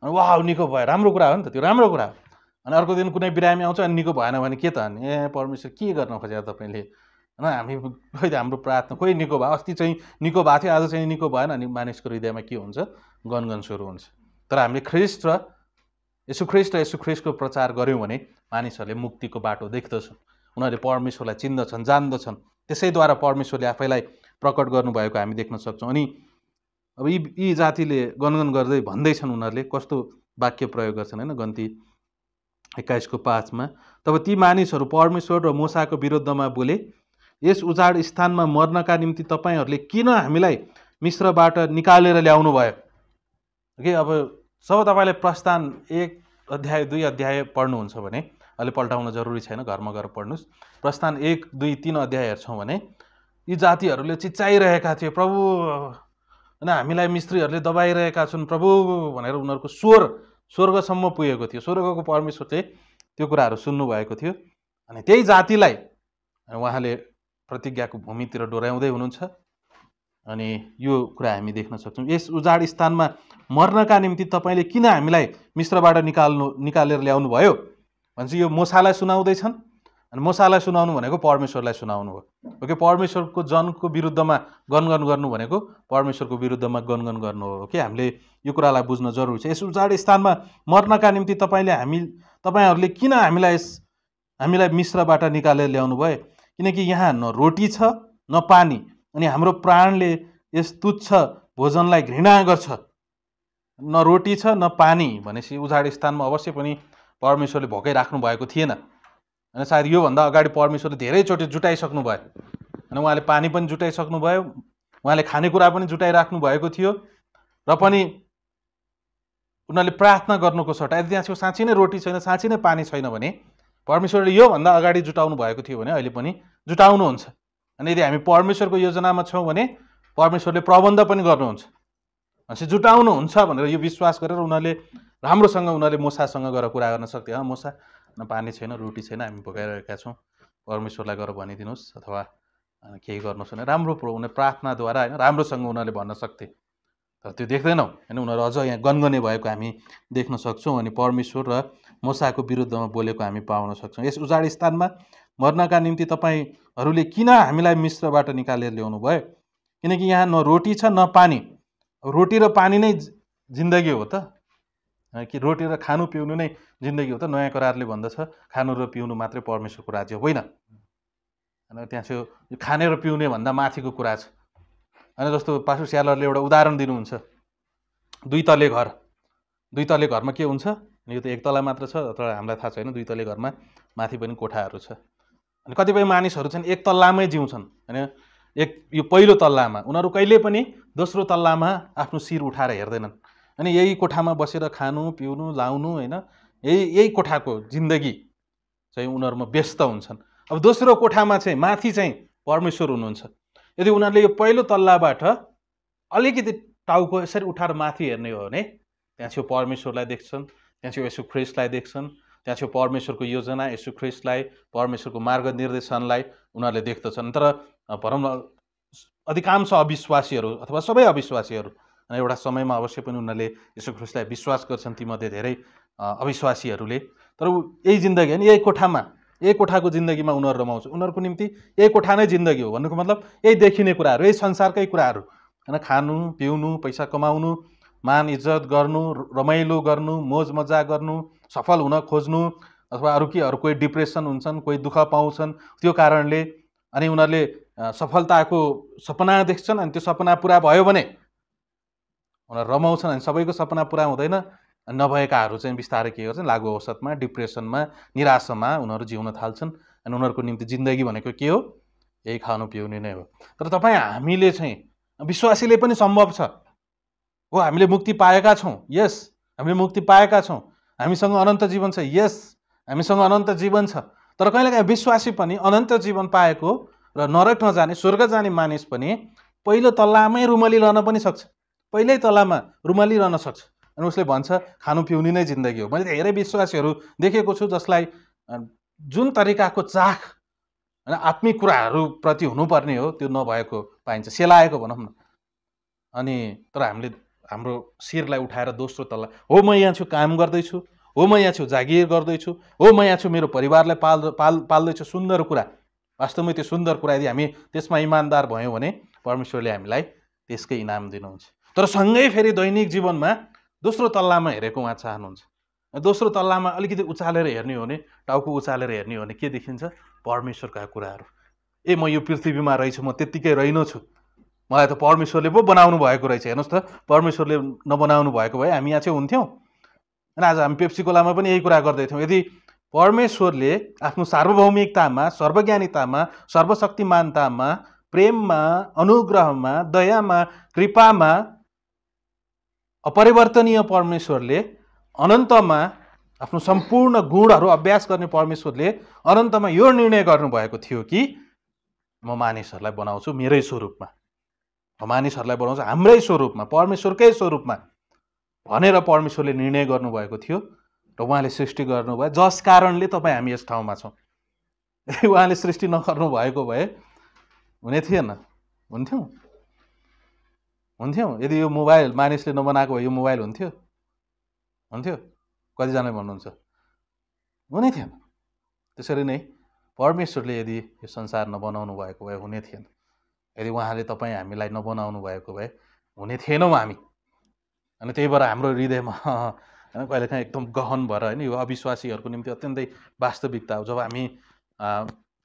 अनि वाउ निको भयो, राम्रो कुरा हो नि त, त्यो राम्रो कुरा हो। अनि अर्को दिन कुनै बिरामी आउँछ अनि निको भएन भने के त अनि परमेश्वर के गर्न खोजेर तपाईँले होइन। हामी खोइ त हाम्रो प्रार्थना, कोही निको भयो, अस्ति चाहिँ निको भएको थियो, आज चाहिँ निको भएन, अनि मानिसको हृदयमा के हुन्छ? गनगन सुरु हुन्छ। तर हामीले ख्रिस्ट र यसु ख्रिस्टको प्रचार गऱ्यौँ भने मानिसहरूले मुक्तिको बाटो देख्दछन्, उनीहरूले परमेश्वरलाई चिन्दछन्, जान्दछन्। त्यसैद्वारा परमेश्वरले आफैलाई प्रकट गर्नुभएको हामी देख्न सक्छौँ। अनि अब यी जातिले गनगन गर्दै भन्दैछन्, उनीहरूले कस्तो वाक्य प्रयोग गर्छन् होइन। गन्ती 21:5 तब ती मानिसहरू परमेश्वर र मूसाको विरुद्धमा बोले, यस उजाड स्थानमा मर्नका निम्ति तपाईँहरूले किन हामीलाई मिस्रबाट निकालेर ल्याउनु भयो? ओके, अब जब तपाईँले प्रस्थान 1 अध्याय 2 अध्याय पढ्नुहुन्छ भने, अहिले पल्टाउन जरुरी छैन, घरमा गएर पढ्नुहोस्। प्रस्थान 1, 2, 3 अध्याय हेर्छौँ भने यी जातिहरूले चिच्चाइरहेका थिए, प्रभु होइन हामीलाई मिस्त्रीहरूले दबाइरहेका छन् प्रभु भनेर उनीहरूको स्वर स्वर्गसम्म पुगेको थियो। स्वर्गको परमेश्वरले त्यो कुराहरू सुन्नुभएको थियो। अनि त्यही जातिलाई उहाँले प्रतिज्ञाको भूमितिर डोर्याउँदै हुनुहुन्छ। अनि यो कुरा हामी देख्न सक्छौँ। यस उजाड स्थानमा मर्नका निम्ति तपाईँले किन हामीलाई मिस्रबाट निकालेर ल्याउनु भयो? भनेपछि यो मूसालाई सुनाउँदैछन् अनि मूसालाई सुनाउनु भनेको परमेश्वरलाई सुनाउनु हो। ओके, परमेश्वरको जनको विरुद्धमा गनगन गर्नु भनेको परमेश्वरको विरुद्धमा गनगन गर्नु हो कि हामीले यो कुरालाई बुझ्न जरुरी छ। यस उजाड स्थानमा मर्नका निम्ति तपाईँहरूले किन हामीलाई मिस्रबाट निकालेर ल्याउनु भयो? किनकि यहाँ न रोटी छ न पानी, अनि हाम्रो प्राणले यस तुच्छ भोजनलाई घृणा गर्छ। न रोटी छ न पानी भनेपछि उजाड स्थानमा अवश्य पनि परमेश्वरले भोकै राख्नु भएको थिएन। अनि सायद योभन्दा अगाडि परमेश्वरले धेरैचोटि जुटाइसक्नु भयो, अनि उहाँले पानी पनि जुटाइसक्नु भयो, उहाँले खानेकुरा पनि जुटाइराख्नु भएको थियो। र पनि उनीहरूले प्रार्थना गर्नुको सट्टा यदि त्यहाँ साँच्चै नै रोटी छैन, साँच्चै नै पानी छैन भने परमेश्वरले योभन्दा अगाडि जुटाउनु भएको थियो भने अहिले पनि जुटाउनुहुन्छ। अनि यदि हामी परमेश्वरको योजनामा छौँ भने परमेश्वरले प्रबन्ध पनि गर्नुहुन्छ, भनेपछि जुटाउनुहुन्छ भनेर यो विश्वास गरेर उनीहरूले राम्रोसँग मूसासँग गएर कुरा गर्न सक्थे। मूसा, न पानी छैन, रोटी छैन, हामी भोगाइरहेका छौँ, परमेश्वरलाई गएर भनिदिनुहोस् अथवा केही गर्नुहोस् भने राम्रो उनीहरूले प्रार्थनाद्वारा होइन राम्रोसँग उनीहरूले भन्न सक्थे। तर त्यो देख्दैनौँ होइन, उनीहरू अझ यहाँ गनगने भएको हामी देख्न सक्छौँ। अनि परमेश्वर र मूसाको विरुद्धमा बोलेको हामी पाउन सक्छौँ। यस उजाड स्थानमा मर्नका निम्ति तपाईँहरूले किन हामीलाई मिस्रबाट निकालेर ल्याउनु भयो? किनकि यहाँ न रोटी छ न पानी। रोटी र पानी नै जिन्दगी हो त कि रोटी र खानु पिउनु नै जिन्दगी हो त? नयाँ करारले भन्दछ खानु र पिउनु मात्रै परमेश्वरको राज्य होइन। होइन, त्यहाँ चाहिँ खाने र पिउने भन्दा माथिको कुरा छ। होइन, जस्तो पास्टर स्यालरले एउटा उदाहरण दिनुहुन्छ, दुई तले घरमा के हुन्छ? यो त एक तला मात्र छ, तर हामीलाई थाहा छैन, दुई तले घरमा माथि पनि कोठाहरू छ। अनि कतिपय मानिसहरू छन् एक तल्लामै जिउँछन् होइन, यो पहिलो तल्लामा, उनीहरू कहिले पनि दोस्रो तल्लामा आफ्नो शिर उठाएर हेर्दैनन्। अनि यही कोठामा बसेर खानु पिउनु लाउनु होइन, यही कोठाको जिन्दगी चाहिँ उनीहरूमा व्यस्त हुन्छन्। अब दोस्रो कोठामा चाहिँ माथि चाहिँ परमेश्वर हुनुहुन्छ। यदि उनीहरूले यो पहिलो तल्लाबाट अलिकति टाउको यसरी उठाएर माथि हेर्ने हो भने त्यहाँ छेउ परमेश्वरलाई देख्छन्, त्यहाँ छेउ यसु ख्रिस्टलाई देख्छन्, त्यहाँ छेउ परमेश्वरको योजना यसु ख्रिस्टलाई, परमेश्वरको मार्गनिर्देशनलाई उनीहरूले देख्दछन्। तर भनौँ न अधिकांश अविश्वासीहरू अथवा सबै अविश्वासीहरू एउटा समयमा अवश्य पनि उनीहरूले यसु ख्रिस्टलाई विश्वास गर्छन्, तीमध्ये धेरै अविश्वासीहरूले। तर यही जिन्दगी होइन, यही कोठाको जिन्दगीमा उनीहरू रमाउँछ। उनीहरूको निम्ति यही कोठा नै जिन्दगी हो। भन्नुको मतलब यही देखिने कुराहरू, यही संसारकै कुराहरू होइन, खानु पिउनु, पैसा कमाउनु, मान इज्जत गर्नु, रमाइलो गर्नु, मोज मजा गर्नु, सफल हुन खोज्नु, अथवा अरू कोही डिप्रेसन हुन्छन्, कोही दुःख पाउँछन् त्यो कारणले। अनि उनीहरूले सफलताको सपना देख्छन्, अनि त्यो सपना पुरा भयो भने उनीहरू रमाउँछन्। अनि सबैको सपना पुरा हुँदैन, नभएकाहरू चाहिँ बिस्तारै के गर्छन्, लागु औसतमा, डिप्रेसनमा, निराशामा उनीहरू जिउन थाल्छन्। अनि उनीहरूको निम्ति जिन्दगी भनेको के हो? यही खानु पिउने नै हो। तर हामीले चाहिँ विश्वासीले पनि सम्भव छ हो, हामीले मुक्ति पाएका छौँ, यस हामीले मुक्ति पाएका छौँ, हामीसँग अनन्त जीवन छ, यस हामीसँग अनन्त जीवन छ। तर कहिलेकाहीँ विश्वासी पनि अनन्त जीवन पाएको र नरक नजाने स्वर्ग जाने मानिस पनि पहिलो तल्लामै रुमलिरहन पनि सक्छ, पहिल्यै तल्लामा रुमलिरहन सक्छ। अनि उसले भन्छ खानु पिउनु नै जिन्दगी हो। मैले धेरै विश्वासीहरू देखेको छु जसलाई जुन तरिकाको चाख होइन आत्मिक कुराहरूप्रति हुनुपर्ने हो त्यो नभएको पाइन्छ, सेलाएको भनौँ न। अनि तर हामीले हाम्रो शिरलाई उठाएर दोस्रो तल्ला, हो म यहाँ छु काम गर्दैछु, हो म यहाँ छु जागिर गर्दैछु, हो म यहाँ छु मेरो परिवारलाई पाल्दैछु, सुन्दर कुरा। वास्तवमै त्यो सुन्दर कुरा यदि हामी त्यसमा इमान्दार भयौँ भने परमेश्वरले हामीलाई त्यसकै इनाम दिनुहुन्छ। तर सँगै फेरि दैनिक जीवनमा दोस्रो तल्लामा हेरेको उहाँ चाहनुहुन्छ। दोस्रो तल्लामा अलिकति उचालेर हेर्ने हो भने, टाउको उचालेर हेर्ने हो भने के देखिन्छ? परमेश्वरका कुराहरू। म यो पृथ्वीमा रहेछु, म त्यत्तिकै रहेनछु, मलाई त परमेश्वरले पो बनाउनु भएको रहेछ। हेर्नुहोस् त, परमेश्वरले नबनाउनु भएको भए हामी यहाँ चाहिँ हुन्थ्यौँ। अनि आज हामी पेप्सी कोलामा पनि यही कुरा गर्दैथ्यौँ। यदि परमेश्वरले आफ्नो सार्वभौमिकतामा, सर्वज्ञानितामा, सर्वशक्तिमानतामा, प्रेममा, अनुग्रहमा, दयामा, कृपामा अपरिवर्तनीय परमेश्वरले अनन्तमा आफ्नो सम्पूर्ण गुणहरू अभ्यास गर्ने परमेश्वरले अनन्तमा यो निर्णय गर्नुभएको थियो कि म मानिसहरूलाई बनाउँछु मेरै स्वरूपमा, मानिसहरूलाई बनाउँछु हाम्रै स्वरूपमा, परमेश्वरकै स्वरूपमा भनेर परमेश्वरले निर्णय गर्नुभएको थियो। र उहाँले सृष्टि गर्नुभयो, जस कारणले तपाईँ हामी यस ठाउँमा छौँ। यदि उहाँले सृष्टि नगर्नु भएको भए हुने थिएन, हुन्थ्यौँ। यदि यो मोबाइल मानिसले नबनाएको भए यो मोबाइल हुन्थ्यो? कतिजनाले भन्नुहुन्छ हुने थिएन। त्यसरी नै परमेश्वरले यदि यो संसार नबनाउनु भएको भए हुने थिएन। यदि उहाँले तपाईँ हामीलाई नबनाउनु भएको भए हुने थिएनौँ हामी। अनि त्यही भएर हाम्रो हृदयमा होइन कहिलेकाहीँ एकदम गहन भएर होइन यो अविश्वासीहरूको निम्ति अत्यन्तै वास्तविकता हो। जब हामी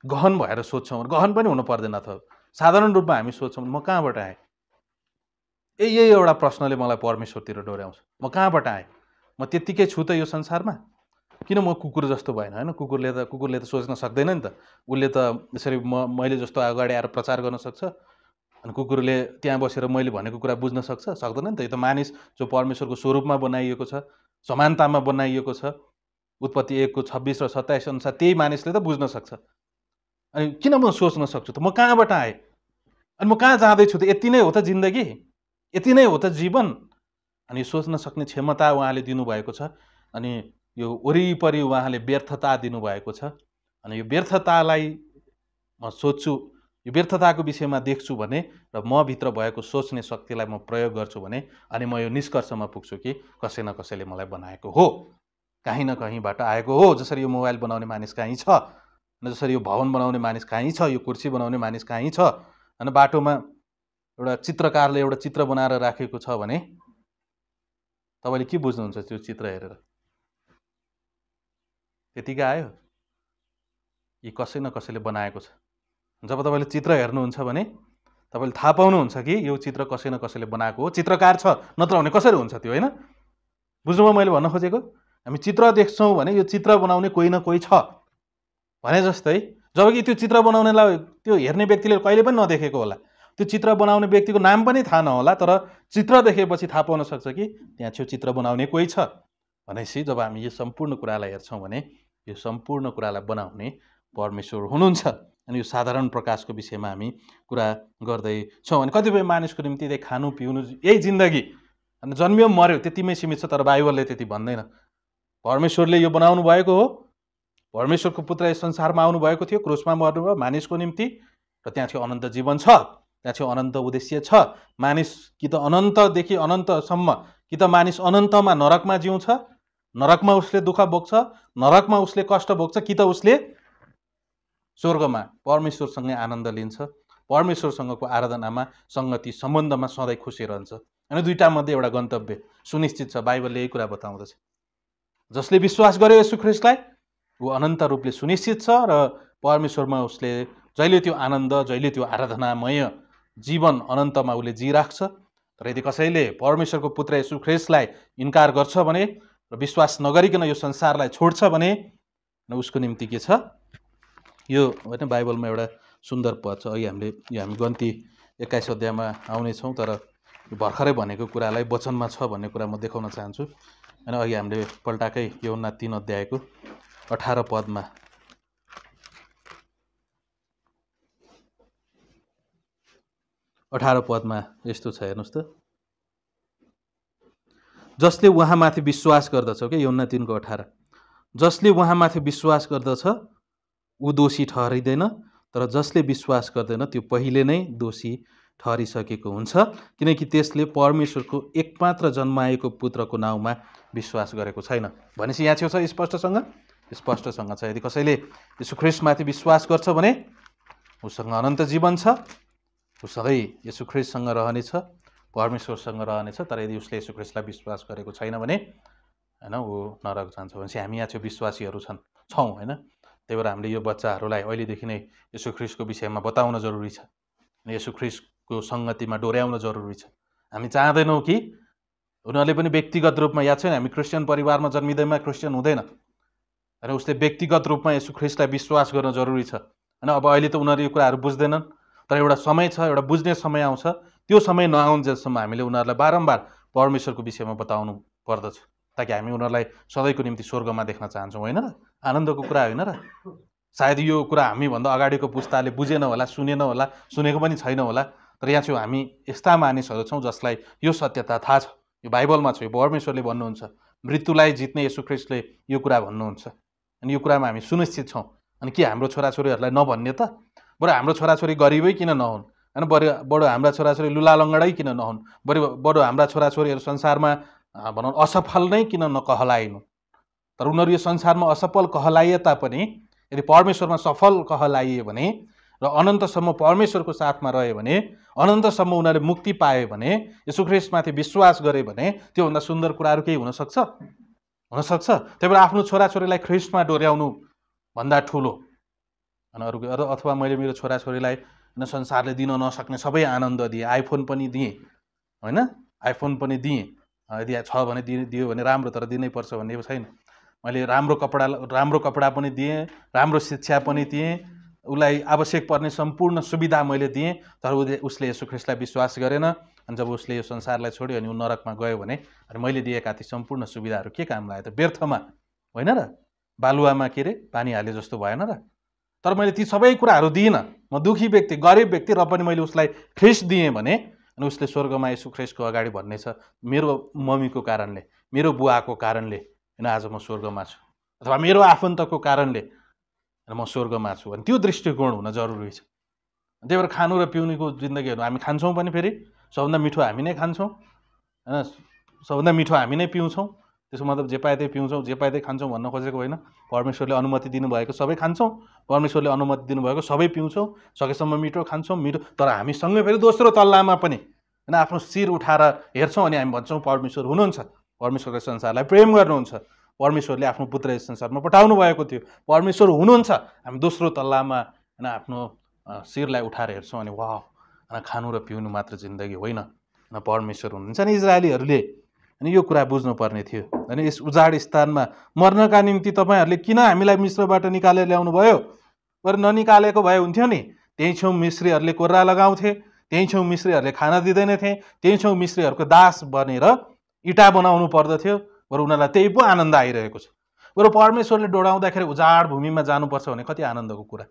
गहन भएर सोध्छौँ, गहन पनि हुनु पर्दैन, अथवा साधारण रूपमा हामी सोध्छौँ म कहाँबाट आएँ, यही एउटा प्रश्नले मलाई परमेश्वरतिर डोर्याउँछ। म कहाँबाट आएँ, म त्यत्तिकै छु त यो संसारमा, किन म कुकुर जस्तो भएन? होइन, कुकुरले त सोच्न सक्दैन नि त। उसले त यसरी मैले जस्तो अगाडि आएर प्रचार गर्न सक्छ, अनि कुकुरले त्यहाँ बसेर मैले भनेको कुरा बुझ्न सक्दैन नि त। यो त मानिस जो परमेश्वरको स्वरूपमा बनाइएको छ, समानतामा बनाइएको छ, उत्पत्ति 1:26 र 27 अनुसार त्यही मानिसले त बुझ्न सक्छ। अनि किन म सोच्न सक्छु त म कहाँबाट आएँ अनि म कहाँ जाँदैछु त? यति नै हो त जिन्दगी, यति नै हो त जीवन? अनि सोच्न सक्ने क्षमता उहाँले दिनुभएको छ। अनि यो वरिपरि उहाँले व्यर्थता दिनुभएको छ। अनि यो व्यर्थतालाई म सोध्छु, यो व्यर्थताको विषयमा देख्छु भने र म भित्र भएको सोच्ने शक्तिलाई म प्रयोग गर्छु भने अनि म यो निष्कर्षमा पुग्छु कि कसै न कसैले मलाई बनाएको हो, कहीँ न कहीँबाट आएको हो। जसरी यो मोबाइल बनाउने मानिस कहीँ छ, जसरी यो भवन बनाउने मानिस कहीँ छ, यो कुर्सी बनाउने मानिस कहीँ छ, अनि बाटोमा एउटा चित्रकारले एउटा चित्र बनाएर राखेको छ भने तपाईँले के बुझ्नुहुन्छ त्यो चित्र हेरेर? त्यतिकै आयो, यी कसै न कसैले बनाएको छ। जब तपाईँले चित्र हेर्नुहुन्छ भने तपाईँले थाहा पाउनुहुन्छ कि यो चित्र कसै न कसैले बनाएको हो। चित्रकार छ, नत्र भने कसरी हुन्छ त्यो? होइन, बुझ्नुभयो मैले भन्न खोजेको? हामी चित्र देख्छौँ भने यो चित्र बनाउने कोही न कोही छ भने जस्तै, जबकि त्यो चित्र बनाउनेलाई त्यो हेर्ने व्यक्तिले कहिले पनि नदेखेको होला, त्यो चित्र बनाउने व्यक्तिको नाम पनि थाहा नहोला, तर चित्र देखेपछि थाहा पाउन सक्छ कि त्यहाँ छेउ चित्र बनाउने कोही छ। भनेपछि जब हामी यो सम्पूर्ण कुरालाई हेर्छौँ भने यो सम्पूर्ण कुरालाई बनाउने परमेश्वर हुनुहुन्छ। अनि यो साधारण प्रकाशको विषयमा हामी कुरा गर्दैछौँ। अनि कतिपय मानिसको निम्ति त्यही खानु पिउनु यही जिन्दगी, अनि जन्मियो मऱ्यो त्यतिमै सीमित छ। तर बाइबलले त्यति भन्दैन। परमेश्वरले यो बनाउनु भएको हो, परमेश्वरको पुत्र यस संसारमा आउनुभएको थियो, क्रुसमा मर्नुभयो मानिसको निम्ति, र त्यहाँ चाहिँ अनन्त जीवन छ, त्यहाँ चाहिँ अनन्त उद्देश्य छ। मानिस कि त अनन्तदेखि अनन्तसम्म, कि त मानिस अनन्तमा नरकमा जिउँछ, नरकमा उसले दुःख भोग्छ, नरकमा उसले कष्ट भोग्छ, कि त उसले स्वर्गमा परमेश्वरसँगै आनन्द लिन्छ, परमेश्वरसँगको आराधनामा सङ्गति सम्बन्धमा सधैँ खुसी रहन्छ। अनि दुईटा मध्ये एउटा गन्तव्य सुनिश्चित छ। बाइबलले यही कुरा बताउँदछ। जसले विश्वास गर्यो येशू ख्रीष्टलाई ऊ अनन्त रूपले सुनिश्चित छ र परमेश्वरमा उसले जहिले त्यो आनन्द, जहिले त्यो आराधनामय जीवन अनन्तमा उसले जिराख्छ। तर यदि कसैले परमेश्वरको पुत्र येशू ख्रीष्टलाई इन्कार गर्छ भने र विश्वास नगरिकन यो संसारलाई छोड्छ भने उसको निम्ति के छ? यो होइन बाइबलमा एउटा सुन्दर पद छ। अघि हामी गन्ती 21 अध्यायमा आउनेछौँ, तर भर्खरै भनेको कुरालाई वचनमा छ भन्ने कुरा म देखाउन चाहन्छु। अनि अघि हामीले पल्टाकै यूहन्ना 3 अध्यायको 18 पदमा यस्तो छ, हेर्नुहोस् त। जसले उहाँमाथि विश्वास गर्दछ, के यूहन्ना 3 को 18, जसले उहाँमाथि विश्वास गर्दछ ऊ दोषी ठहरिँदैन, तर जसले विश्वास गर्दैन त्यो पहिले नै दोषी ठहरिसकेको हुन्छ, किनकि त्यसले परमेश्वरको एकमात्र जन्माएको पुत्रको नाउँमा विश्वास गरेको छैन। भनेपछि यहाँ छेउ छ स्पष्टसँग छ। यदि कसैले येशू ख्रीष्टमाथि विश्वास गर्छ भने उसँग अनन्त जीवन छ, ऊ सधैँ येशू ख्रीष्टसँग रहनेछ, परमेश्वरसँग रहनेछ। तर यदि उसले येशू ख्रीष्टलाई विश्वास गरेको छैन भने होइन ऊ नरक जान्छ। भनेपछि हामी यहाँ छेउ विश्वासीहरू छौँ होइन। त्यही भएर हामीले यो बच्चाहरूलाई अहिलेदेखि नै येशू ख्रीष्टको विषयमा बताउन जरुरी छ, येशू ख्रीष्टको सङ्गतिमा डोर्याउन जरुरी छ। हामी चाहँदैनौँ कि उनीहरूले पनि व्यक्तिगत रूपमा, याद छैन हामी क्रिस्चियन परिवारमा जन्मिँदैमा क्रिस्चियन हुँदैन, र उसले व्यक्तिगत रूपमा येशू ख्रीष्टलाई विश्वास गर्न जरुरी छ होइन। अब अहिले त उनीहरू यो कुराहरू बुझ्दैनन्, तर एउटा समय छ, एउटा बुझ्ने समय आउँछ। त्यो समय नआउन्जेलसम्म हामीले उनीहरूलाई बारम्बार परमेश्वरको विषयमा बताउनु पर्दछ, ताकि हामी उनीहरूलाई सधैँको निम्ति स्वर्गमा देख्न चाहन्छौँ, होइन र? आनन्दको कुरा होइन र? सायद यो कुरा हामीभन्दा अगाडिको पुस्ताले बुझेन होला, सुनेन होला, सुनेको पनि छैन होला, तर यहाँ चाहिँ हामी यस्ता मानिसहरू छौँ जसलाई यो सत्यता थाहा छ। यो बाइबलमा छ, यो परमेश्वरले भन्नुहुन्छ, मृत्युलाई जित्ने येशू ख्रीष्टले यो कुरा भन्नुहुन्छ। अनि यो कुरामा हामी सुनिश्चित छौँ। अनि के हाम्रो छोराछोरीहरूलाई नभन्ने त? बरु हाम्रो छोराछोरी गरिबै किन नहुन्, होइन? बडो हाम्रा छोराछोरी लुला लङ्गडै किन नहुन्, बडो हाम्रा छोराछोरीहरू संसारमा भनौँ असफल नै किन नकहलाइनु, तर उनीहरू यो संसारमा असफल कहलाइए तापनि यदि परमेश्वरमा सफल कहलाइए भने र अनन्तसम्म परमेश्वरको साथमा रह्यो भने, अनन्तसम्म उनीहरूले मुक्ति पाए भने, येशू ख्रीष्टमाथि विश्वास गरे भने त्योभन्दा सुन्दर कुराहरू केही हुनसक्छ? हुनसक्छ। त्यही भएर आफ्नो छोराछोरीलाई ख्रीष्टमा डोर्याउनु भन्दा ठुलो अनि अथवा मैले मेरो छोराछोरीलाई संसारले दिन नसक्ने सबै आनन्द दिएँ, आइफोन पनि दिएँ, होइन, आइफोन पनि दिएँ, यदि छ भने दियो भने राम्रो, तर दिनै पर्छ भन्ने छैन। मैले राम्रो कपडा पनि दिएँ, राम्रो शिक्षा पनि दिएँ, उसलाई आवश्यक पर्ने सम्पूर्ण सुविधा मैले दिएँ, तर उसले येशू ख्रीष्टलाई विश्वास गरेन। अनि जब उसले यो संसारलाई छोड्यो अनि ऊ नरकमा गयो भने अनि मैले दिएका ती सम्पूर्ण सुविधाहरू के काम लाग्यो त? व्यर्थमा, होइन र? बालुवामा के अरे पानी हाले जस्तो भएन र? तर मैले ती सबै कुराहरू दिइनँ। म दुखी व्यक्ति, गरिब व्यक्ति, र पनि मैले उसलाई ख्रीष्ट दिएँ भने अनि उसले स्वर्गमा येशू ख्रीष्टको अगाडि भन्नेछ, मेरो मम्मीको कारणले, मेरो बुवाको कारणले होइन आज म स्वर्गमा छु, अथवा मेरो आफन्तको कारणले म स्वर्गमा छु। अनि त्यो दृष्टिकोण हुन जरुरी छ। त्यही भएर खानु र पिउनुको जिन्दगीहरू हामी खान्छौँ पनि, फेरि सबभन्दा मिठो हामी नै खान्छौँ, होइन, सबभन्दा मिठो हामी नै पिउँछौँ। त्यसको मतलब जे पाए त्यही पिउँछौँ, जे पाए त्यही खान्छौँ भन्न खोजेको होइन। परमेश्वरले अनुमति दिनुभएको सबै खान्छौँ, परमेश्वरले अनुमति दिनुभएको सबै पिउँछौँ, सकेसम्म मिठो खान्छौँ, मिठो। तर हामीसँगै फेरि दोस्रो तल्लामा पनि होइन आफ्नो शिर उठाएर हेर्छौँ अनि हामी भन्छौँ परमेश्वर हुनुहुन्छ, परमेश्वरले संसारलाई प्रेम गर्नुहुन्छ, परमेश्वरले आफ्नो पुत्र यस संसारमा पठाउनु भएको थियो, परमेश्वर हुनुहुन्छ। हामी दोस्रो तल्लामा होइन आफ्नो शिरलाई उठाएर हेर्छौँ अनि वाह, खानु र पिउनु मात्र जिन्दगी होइन, परमेश्वर हुनुहुन्छ। अनि इजरायलीहरूले अनि यो कुरा बुझ्नुपर्ने थियो। अनि यस उजाड स्थानमा मर्नका निम्ति तपाईँहरूले किन हामीलाई मिश्रबाट निकालेर ल्याउनु भयो? बरु ननिकालेको भए हुन्थ्यो नि। त्यही छेउ मिश्रीहरूले कोर्रा लगाउँथे, त्यही छेउ मिश्रीहरूले खाना दिँदैनथे, त्यही छेउ मिश्रीहरूको दास बनेर इँटा बनाउनु पर्दथ्यो। बरु उनीहरूलाई त्यही पो आनन्द आइरहेको छ। बरु परमेश्वरले डोडाउँदाखेरि उजाड भूमिमा जानुपर्छ भने कति आनन्दको कुरा।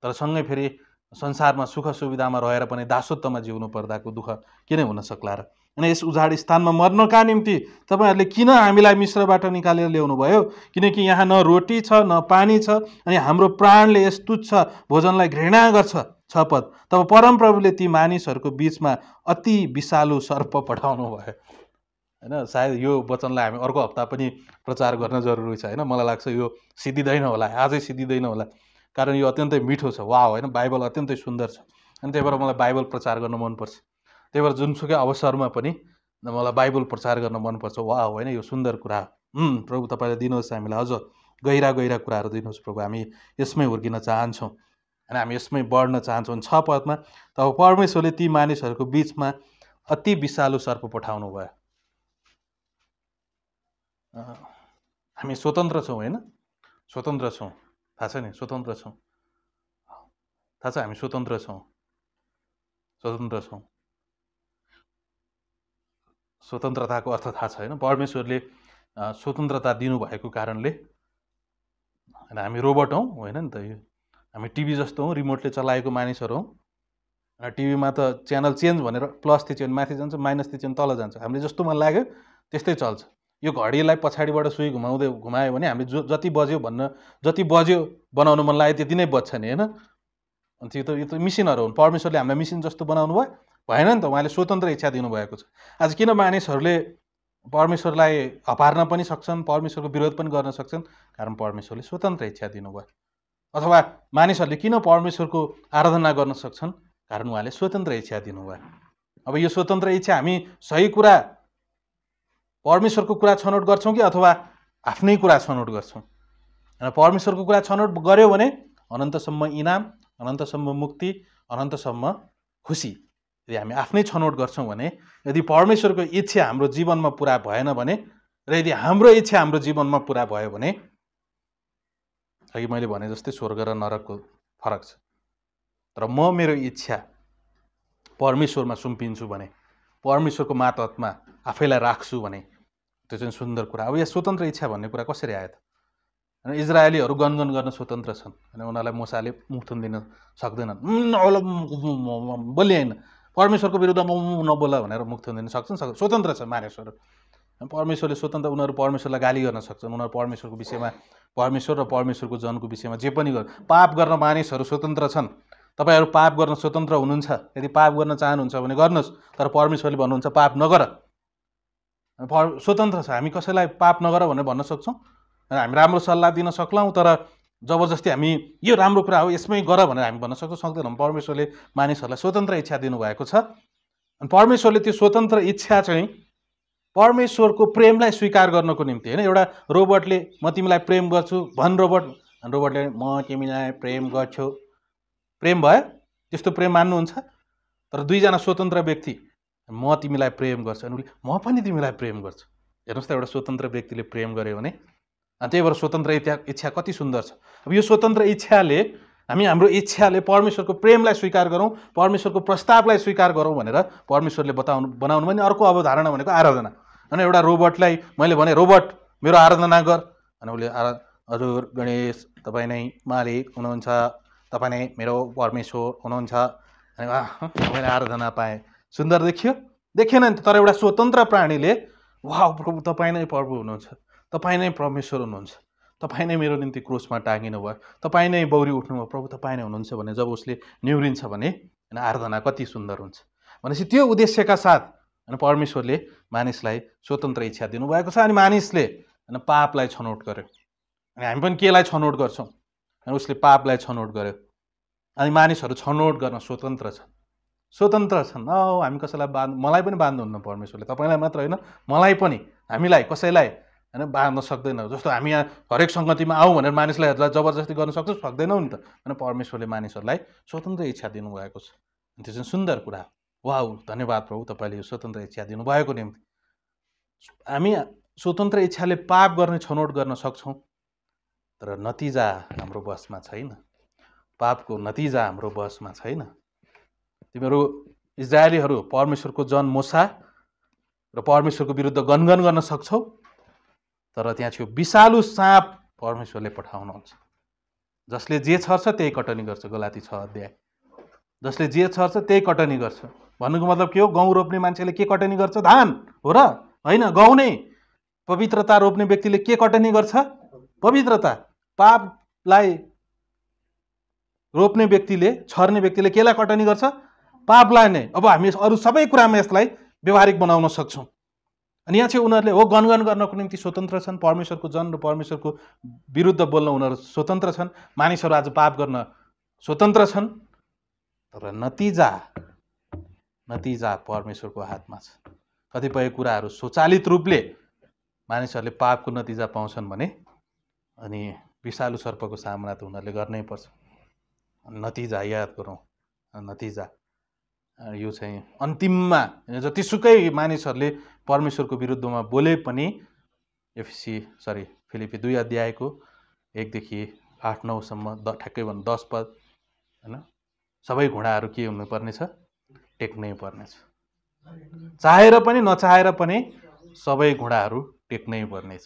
तर सँगै फेरि संसारमा सुख सुविधामा रहेर पनि दासत्वमा जिउनु पर्दाको दुःख किन हुन सक्ला र? अनि यस उजाड स्थानमा मर्नका निम्ति तपाईँहरूले किन हामीलाई मिश्रबाट निकालेर ल्याउनु भयो? किनकि यहाँ न रोटी छ न पानी छ, अनि हाम्रो प्राणले यस तुच्छ भोजनलाई घृणा गर्छ। 6 पद, तब परमप्रभुले ती मानिसहरूको बिचमा अति विषालु सर्प पठाउनु भयो। होइन, सायद यो वचनलाई हामी अर्को हप्ता पनि प्रचार गर्न जरुरी छ। होइन, मलाई लाग्छ यो सिद्धिँदैन होला, आजै सिद्धिँदैन होला, कारण यो अत्यन्तै मिठो छ। वाह, होइन, बाइबल अत्यन्तै सुन्दर छ। अनि त्यही भएर मलाई बाइबल प्रचार गर्न मनपर्छ। त्यही भएर जुनसुकै अवसरमा पनि मलाई बाइबल प्रचार गर्न मनपर्छ। वाह, होइन, यो सुन्दर कुरा हो। प्रभु तपाईँले दिनुहोस्, हामीलाई अझ गहिरा गहिरा कुराहरू दिनुहोस् प्रभु। हामी यसमै हुर्किन चाहन्छौँ अनि हामी यसमै बढ्न चाहन्छौँ। 6 पदमा, तब परमेश्वरले ती मानिसहरूको बिचमा अति विषालु सर्प पठाउनु भयो। हामी स्वतन्त्र छौँ, होइन, स्वतन्त्र छौँ, थाहा छ नि, स्वतन्त्र छौँ, थाहा छ, हामी स्वतन्त्र छौँ, स्वतन्त्र छौँ। स्वतन्त्रताको अर्थ थाहा छ, होइन? परमेश्वरले स्वतन्त्रता दिनुभएको कारणले होइन हामी रोबोट हौँ, होइन नि त? यो हामी टिभी जस्तो हौँ, रिमोटले चलाएको मानिसहरू हौँ। टिभीमा त च्यानल चेन्ज भनेर प्लस थिच्यो भने माथि जान्छ, माइनस थिच्यो भने तल जान्छ। हामीले जस्तो मन लाग्यो त्यस्तै चल्छ। यो घडीलाई पछाडिबाट सुई घुमायो भने हामीले जति बज्यो बनाउनु मन लाग्यो त्यति नै बज्छ नि, होइन? अनि यो त मिसिनहरू हुन्। परमेश्वरले हामीलाई मिसिन जस्तो बनाउनु भयो? भएन नि त। उहाँले स्वतन्त्र इच्छा दिनुभएको छ। आज किन मानिसहरूले परमेश्वरलाई हपार्न पनि सक्छन्, परमेश्वरको विरोध पनि गर्न सक्छन्? कारण परमेश्वरले स्वतन्त्र इच्छा दिनुभयो। अथवा मानिसहरूले किन परमेश्वरको आराधना गर्न सक्छन्? कारण उहाँले स्वतन्त्र इच्छा दिनुभयो। अब यो स्वतन्त्र इच्छा हामी सही कुरा परमेश्वरको कुरा छनौट गर्छौँ कि अथवा आफ्नै कुरा छनौट गर्छौँ? परमेश्वरको कुरा छनौट गऱ्यो भने अनन्तसम्म इनाम, अनन्तसम्म मुक्ति, अनन्तसम्म खुसी। यदि हामी आफ्नै छनौट गर्छौँ भने, यदि परमेश्वरको इच्छा हाम्रो जीवनमा पुरा भएन भने, र यदि हाम्रो इच्छा हाम्रो जीवनमा पुरा भयो भने, अघि मैले भने जस्तै स्वर्ग र नरकको फरक छ। तर म मेरो इच्छा परमेश्वरमा सुम्पिन्छु भने, परमेश्वरको मातहतमा आफैलाई राख्छु भने, त्यो चाहिँ सुन्दर कुरा। अब यहाँ स्वतन्त्र इच्छा भन्ने कुरा कसरी आयो त? इजरायलीहरू गनगन गर्न स्वतन्त्र छन्, अनि उनीहरूलाई मुसाले मुख थुनिदिन सक्दैनन्। बोलिएन, परमेश्वरको विरुद्धमा नबोल भनेर मुख थुनिदिन सक्छन्, स्वतन्त्र छ मानिसहरू। परमेश्वरले स्वतन्त्र, उनीहरू परमेश्वरलाई गाली गर्न सक्छन्, उनीहरू परमेश्वरको विषयमा, परमेश्वर र परमेश्वरको जनको विषयमा जे पनि गर्नु। पाप गर्न मानिसहरू स्वतन्त्र छन्। तपाईँहरू पाप गर्न स्वतन्त्र हुनुहुन्छ। यदि पाप गर्न चाहनुहुन्छ भने गर्नुहोस्, तर परमेश्वरले भन्नुहुन्छ पाप नगर। स्वतन्त्र छ। हामी कसैलाई पाप नगर भनेर भन्न सक्छौँ? हामी राम्रो सल्लाह दिन सक्लौँ, तर जबरजस्ती हामी यो राम्रो कुरा हो यसमै गर भनेर हामी भन्न सक्दैनौँ। परमेश्वरले मानिसहरूलाई स्वतन्त्र इच्छा दिनुभएको छ। अनि परमेश्वरले त्यो स्वतन्त्र इच्छा चाहिँ परमेश्वरको प्रेमलाई स्वीकार गर्नको निम्ति होइन, एउटा रोबोटले म तिमीलाई प्रेम गर्छु भन रोबोट, अनि रोबोटले म तिमीलाई प्रेम गर्छु, प्रेम भयो? त्यस्तो प्रेम मान्नुहुन्छ? तर दुईजना स्वतन्त्र व्यक्ति म तिमीलाई प्रेम गर्छु अनि उसले म पनि तिमीलाई प्रेम गर्छु। हेर्नुहोस् त, एउटा स्वतन्त्र व्यक्तिले प्रेम गर्यो भने, अनि त्यही भएर स्वतन्त्र इच्छा कति सुन्दर छ। अब यो स्वतन्त्र इच्छाले हामी हाम्रो इच्छाले परमेश्वरको प्रेमलाई स्वीकार गरौँ, परमेश्वरको प्रस्तावलाई स्वीकार गरौँ भनेर परमेश्वरले बनाउनु भने अर्को अवधारणा भनेको आराधना। अनि एउटा रोबोटलाई मैले भने रोबोट मेरो आराधना गर, अनि उसले हजुर गणेश तपाईँ नै मालिक हुनुहुन्छ, तपाईँ नै मेरो परमेश्वर हुनुहुन्छ, अनि मैले आराधना पाएँ। सुन्दर देखियो? देखेन नि त? तर एउटा स्वतन्त्र प्राणीले वाह प्रभु तपाईँ नै प्रभु हुनुहुन्छ, तपाईँ नै परमेश्वर हुनुहुन्छ, तपाईँ नै मेरो निम्ति क्रुसमा टाँगिनु भयो, तपाईँ नै बौरी उठ्नुभयो, प्रभु तपाईँ नै हुनुहुन्छ भने जब उसले निहुरिन्छ भने होइन आराधना कति सुन्दर हुन्छ। भनेपछि त्यो उद्देश्यका साथ अनि परमेश्वरले मानिसलाई स्वतन्त्र इच्छा दिनुभएको छ। अनि मानिसले होइन पापलाई छनौट गर्यो, अनि हामी पनि केलाई छनौट गर्छौँ? अनि उसले पापलाई छनौट गर्यो। अनि मानिसहरू छनौट गर्न स्वतन्त्र छन्, स्वतन्त्र छन्। हामी कसैलाई मलाई पनि बाँध्नुहुन्न परमेश्वरले, तपाईँलाई मात्र होइन मलाई पनि, हामीलाई कसैलाई होइन बाँध्न सक्दैन। जस्तो हामी यहाँ हरेक सङ्गतिमा आउँ भनेर मानिसलाई जबरजस्ती गर्न सक्छौँ? सक्दैनौँ नि त। होइन परमेश्वरले मानिसहरूलाई स्वतन्त्र इच्छा दिनुभएको छ। त्यो चाहिँ सुन्दर कुरा हो। वाउ, धन्यवाद प्रभु तपाईँले यो स्वतन्त्र इच्छा दिनुभएको निम्ति। हामी स्वतन्त्र इच्छाले पाप गर्ने छनौट गर्न सक्छौँ, तर नतिजा हाम्रो बसमा छैन। पापको नतिजा हाम्रो बसमा छैन। तिमीहरू इजरायलीहरू परमेश्वरको जन मोसा र परमेश्वरको विरुद्ध गनगन गर्न सक्छौ, तर त्यहाँ थियो विषालु साँप परमेश्वरले पठाउनुहुन्छ, जसले जे छर्छ त्यही कटनी गर्छ। गलाती 6 अध्याय। जसले जे छर्छ त्यही कटनी गर्छ। भन्नुको मतलब के हो? गहुँ रोप्ने मान्छेले के कटनी गर्छ? धान हो र होइन? गहुँ नै। पवित्रता रोप्ने व्यक्तिले के कटनी गर्छ? पवित्रता। पापलाई रोप्ने व्यक्तिले, छर्ने व्यक्तिले केलाई कटनी गर्छ? पापलाई नै। अब हामी अरू सबै कुरामा यसलाई व्यवहारिक बनाउन सक्छौँ। अनि यहाँ चाहिँ उनीहरूले हो गनगन गर्नको निम्ति स्वतन्त्र छन्। परमेश्वरको जन र परमेश्वरको विरुद्ध बोल्न उनीहरू स्वतन्त्र छन्। मानिसहरू आज पाप गर्न स्वतन्त्र छन्, तर नतिजा परमेश्वरको हातमा छ। कतिपय कुराहरू स्वचालित रूपले मानिसहरूले पापको नतिजा पाउँछन् भने अनि विषालु सर्पको सामना त उनीहरूले गर्नै पर्छ। नतिजा याद गरौँ। नतिजा यो चाहिँ अन्तिममा जतिसुकै मानिसहरूले परमेश्वरको विरुद्धमा बोले पनि फिलिपी 2 अध्यायको 1 देखि 8-9 सम्म ठ्याक्कै भन्नु 10 पद होइन, सबै घुँडाहरू के हुनुपर्नेछ? टेक्नै पर्नेछ। चाहेर पनि नचाहेर पनि सबै घुँडाहरू टेक्नै पर्नेछ,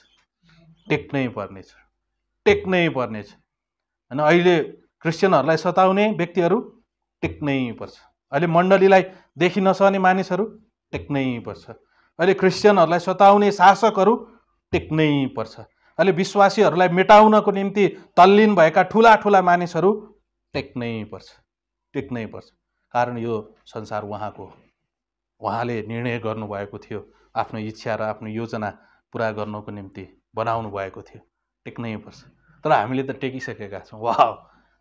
टेक्नै पर्नेछ, टेक्नै पर्नेछ। होइन अहिले क्रिस्चियनहरूलाई सताउने व्यक्तिहरू टेक्नै पर्छ। अहिले मण्डलीलाई देखि नसक्ने मानिसहरू टेक्नै पर्छ। अहिले क्रिस्चियनहरूलाई सताउने शासकहरू टेक्नै पर्छ। अहिले विश्वासीहरूलाई मेटाउनको निम्ति तल्लीन भएका ठुला ठुला मानिसहरू टेक्नै पर्छ, टेक्नै पर्छ। कारण यो संसार उहाँको हो। उहाँले निर्णय गर्नुभएको थियो, आफ्नो इच्छा र आफ्नो योजना पुरा गर्नको निम्ति बनाउनु भएको थियो। टेक्नै पर्छ। तर हामीले त टेकिसकेका छौँ। वाह,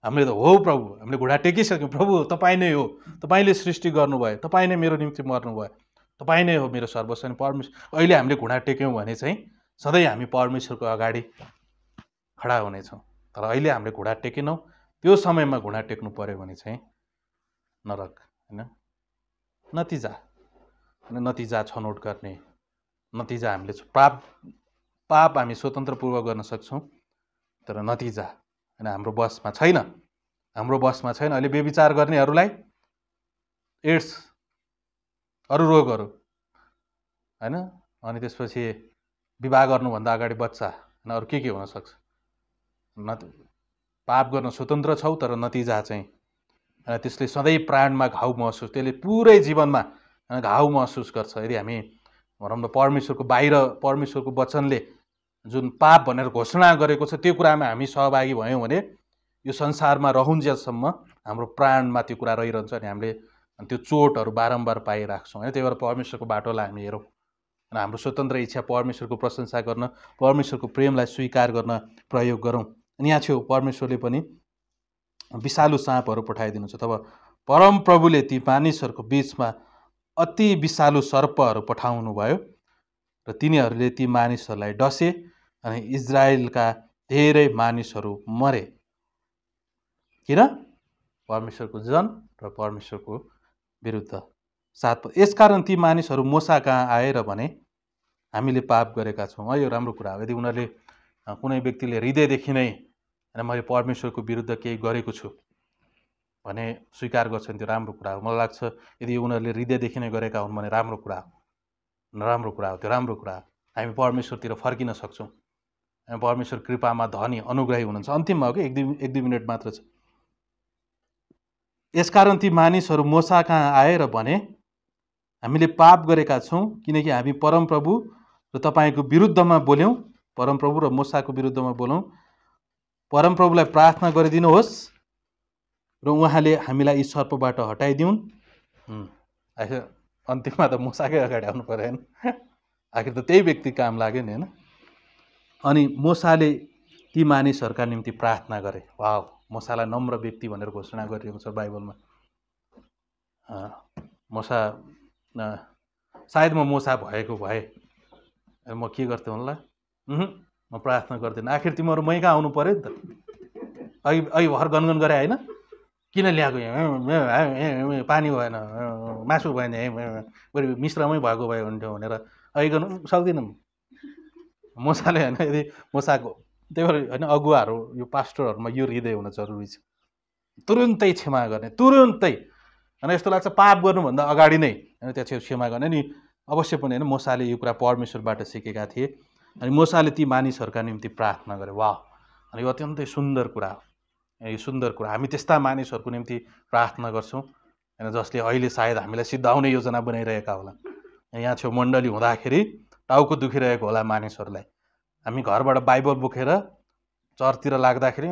हामीले त हो प्रभु, हामीले घुँडा टेकिसक्यौँ। प्रभु तपाईँ नै हो, तपाईँले सृष्टि गर्नुभयो, तपाईँ नै मेरो निम्ति मर्नुभयो, तपाईँ नै हो मेरो सर्वस्व। अनि परमेश्वर अहिले हामीले घुँडा टेक्यौँ भने चाहिँ सधैँ हामी परमेश्वरको अगाडि खडा हुनेछौँ। तर अहिले हामीले घुँडा टेकेनौँ, त्यो समयमा घुँडा टेक्नु पर्यो भने चाहिँ नरक होइन। नतिजा छनौट गर्ने, नतिजा हामीले पाप हामी स्वतन्त्रपूर्वक गर्न सक्छौँ, तर नतिजा होइन हाम्रो बसमा छैन, हाम्रो बसमा छैन। अहिले व्यभिचार गर्नेहरूलाई एड्स, अरू रोगहरू होइन, अनि त्यसपछि विवाह गर्नुभन्दा अगाडि बच्चा होइन, अरू के हुनसक्छ। पाप गर्न स्वतन्त्र छौ, तर नतिजा चाहिँ त्यसले सधैँ प्राणमा घाउ महसुस, त्यसले पुरै जीवनमा घाउ महसुस गर्छ। यदि हामी भनौँ न परमेश्वरको बाहिर परमेश्वरको वचनले जुन पाप भनेर घोषणा गरेको छ त्यो कुरामा हामी सहभागी भयौँ भने यो संसारमा रहुन्जेलसम्म हाम्रो प्राणमा त्यो कुरा रहिरहन्छ। अनि हामीले त्यो चोटहरू बारम्बार पाइराख्छौँ होइन। त्यही भएर परमेश्वरको बाटोलाई हामी हेरौँ, र हाम्रो स्वतन्त्र इच्छा परमेश्वरको प्रशंसा गर्न, परमेश्वरको प्रेमलाई स्वीकार गर्न प्रयोग गरौँ। अनि यहाँ छेउ परमेश्वरले पनि विषालु साँपहरू पठाइदिनुहुन्छ। तब परमप्रभुले ती मानिसहरूको बिचमा अति विषालु सर्पहरू पठाउनु भयो र तिनीहरूले ती मानिसहरूलाई डसे अनि इजरायलका धेरै मानिसहरू मरे। किन? परमेश्वरको जन र परमेश्वरको विरुद्ध 7 पद। यसकारण ती मानिसहरू मोसा कहाँ आएर भने हामीले पाप गरेका छौँ। यो राम्रो कुरा हो। यदि उनीहरूले कुनै व्यक्तिले हृदयदेखि नै मैले परमेश्वरको विरुद्ध केही गरेको छु भने स्वीकार गर्छन्, त्यो राम्रो कुरा हो। मलाई लाग्छ यदि उनीहरूले हृदयदेखि नै गरेका हुन् भने राम्रो कुरा हो, नराम्रो कुरा हो, त्यो राम्रो कुरा हो। हामी परमेश्वरतिर फर्किन सक्छौँ। हामी परमेश्वर कृपामा धनी अनुग्रही हुनुहुन्छ। अन्तिममा हो कि एक दुई मिनट मात्र छ। यसकारण ती मानिसहरू मोसा कहाँ आएर भने हामीले पाप गरेका छौँ किनकि हामी परमप्रभु र तपाईँको विरुद्धमा बोल्यौँ, परमप्रभु र मोसाको विरुद्धमा बोलौँ। परमप्रभुलाई प्रार्थना गरिदिनुहोस् र उहाँले हामीलाई यी सर्पबाट हटाइदिउन्। अन्तिममा त मोसाकै अगाडि आउनु पऱ्यो होइन, आखिर त त्यही व्यक्ति काम लाग्यो नि होइन। अनि मोसाले ती मानिसहरूका निम्ति प्रार्थना गरे। वाह, मोसालाई नम्र व्यक्ति भनेर घोषणा गरिएको छ बाइबलमा। मोसा सायद म मोसा भएको भए म के गर्थेँ होला? म प्रार्थना गर्दिनँ। आखिर तिमीहरू मै कहाँ आउनु पऱ्यो नि त। अघि भर गनगन गरे होइन, किन ल्याएको यहाँ, पानी भएन, मासु भएन, बरु मिश्रमै भएको भए हुन्थ्यो भनेर अघि गर्नु सक्दिनँ। मोसाले होइन, यदि मोसाको त्यही भएर होइन अगुवाहरू यो पास्टरहरूमा यो हृदय हुन जरुरी छ। तुरुन्तै क्षमा गर्ने, तुरुन्तै। होइन यस्तो लाग्छ पाप गर्नुभन्दा अगाडि नै होइन त्यहाँ क्षमा गर्ने नि। अवश्य पनि होइन मोसाले यो कुरा परमेश्वरबाट सिकेका थिए अनि मोसाले ती मानिसहरूका निम्ति प्रार्थना गरे। वाह, अनि यो अत्यन्तै सुन्दर कुरा हो। यो सुन्दर कुरा, हामी त्यस्ता मानिसहरूको निम्ति प्रार्थना गर्छौँ होइन जसले अहिले सायद हामीलाई सिद्धाउने योजना बनाइरहेका होला। यहाँ छेउ मण्डली हुँदाखेरि टाउको दुखिरहेको होला मानिसहरूलाई। हामी घरबाट बाइबल बोकेर चर्चतिर लाग्दाखेरि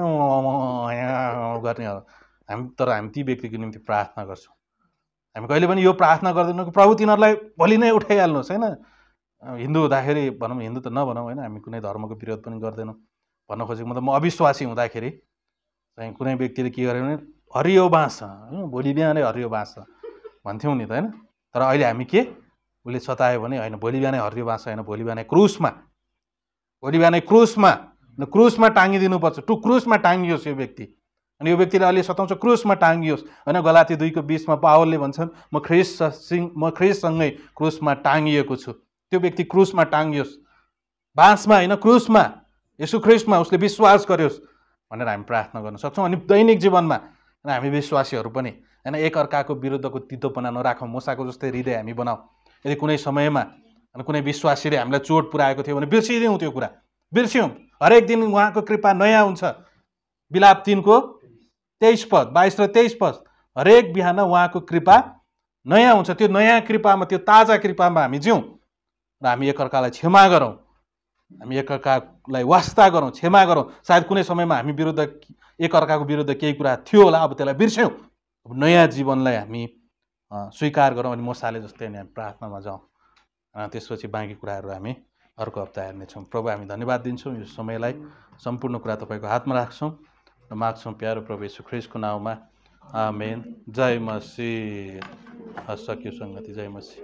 गर्ने हो तर हामी ती व्यक्तिको निम्ति प्रार्थना गर्छौँ। हामी कहिले पनि यो प्रार्थना गर्दैनौँ कि प्रभु तिनीहरूलाई भोलि नै उठाइहाल्नुहोस् होइन। हिन्दू हुँदाखेरि भनौँ, हिन्दू त नभनौँ होइन, हामी कुनै धर्मको विरोध पनि गर्दैनौँ। भन्न खोजेको मतलब म अविश्वासी हुँदाखेरि चाहिँ कुनै व्यक्तिले के गर्यो भने हरियो बाँस भोलि बिहानै हरियो बाँस भन्थ्यौँ नि त होइन। तर अहिले हामी के उसले सतायो भने होइन, भोलि बिहानै हरियो बाँस होइन, भोलि बिहानै क्रुसमा, भोलि बिहानै क्रुसमा टाँगिदिनुपर्छ। क्रुसमा टाँगियोस् यो व्यक्ति। अनि यो व्यक्तिले अहिले सताउँछ, क्रुसमा टाँगियोस् होइन। गलाती 2:20 पावलले भन्छन् म ख्रिससँगै क्रुसमा टाँगिएको छु। त्यो व्यक्ति क्रुसमा टाँगियोस्, बाँसमा होइन क्रुसमा, यसु ख्रिस्टमा उसले विश्वास गर्योस् भनेर हामी प्रार्थना गर्न सक्छौँ। अनि दैनिक जीवनमा हामी विश्वासीहरू पनि होइन एकअर्काको विरुद्धको तितोपना नराखौँ। मोसाको जस्तै हृदय हामी बनाऊ। यदि कुनै समयमा कुनै विश्वासीले हामीलाई चोट पुऱ्याएको थियो भने बिर्सिदिउँ, त्यो कुरा बिर्स्यौँ। हरेक दिन उहाँको कृपा नयाँ हुन्छ। बिलाप 3:23 पद, 22 र 23 पद, हरेक बिहान उहाँको कृपा नयाँ हुन्छ। त्यो नयाँ कृपामा, त्यो ताजा कृपामा हामी जिउँ र हामी एकअर्कालाई क्षमा गरौँ, हामी एकअर्कालाई वास्ता गरौँ, क्षमा गरौँ। सायद कुनै समयमा हामी विरुद्ध एकअर्काको विरुद्ध केही कुरा थियो होला, अब त्यसलाई बिर्स्यौँ। अब नयाँ जीवनलाई हामी स्वीकार गरौँ अनि मोसाले जस्तै हामी प्रार्थनामा जाउँ। त्यसपछि बाँकी कुराहरू हामी अर्को हप्ता हेर्नेछौँ। प्रभु हामी धन्यवाद दिन्छौँ यो समयलाई, सम्पूर्ण कुरा तपाईँको हातमा राख्छौँ र माग्छौँ प्यारो प्रभु येशू ख्रिस्टको नाउँमा, आमेन। जय मसीह। सक्यो सङ्गति, जय मसीह।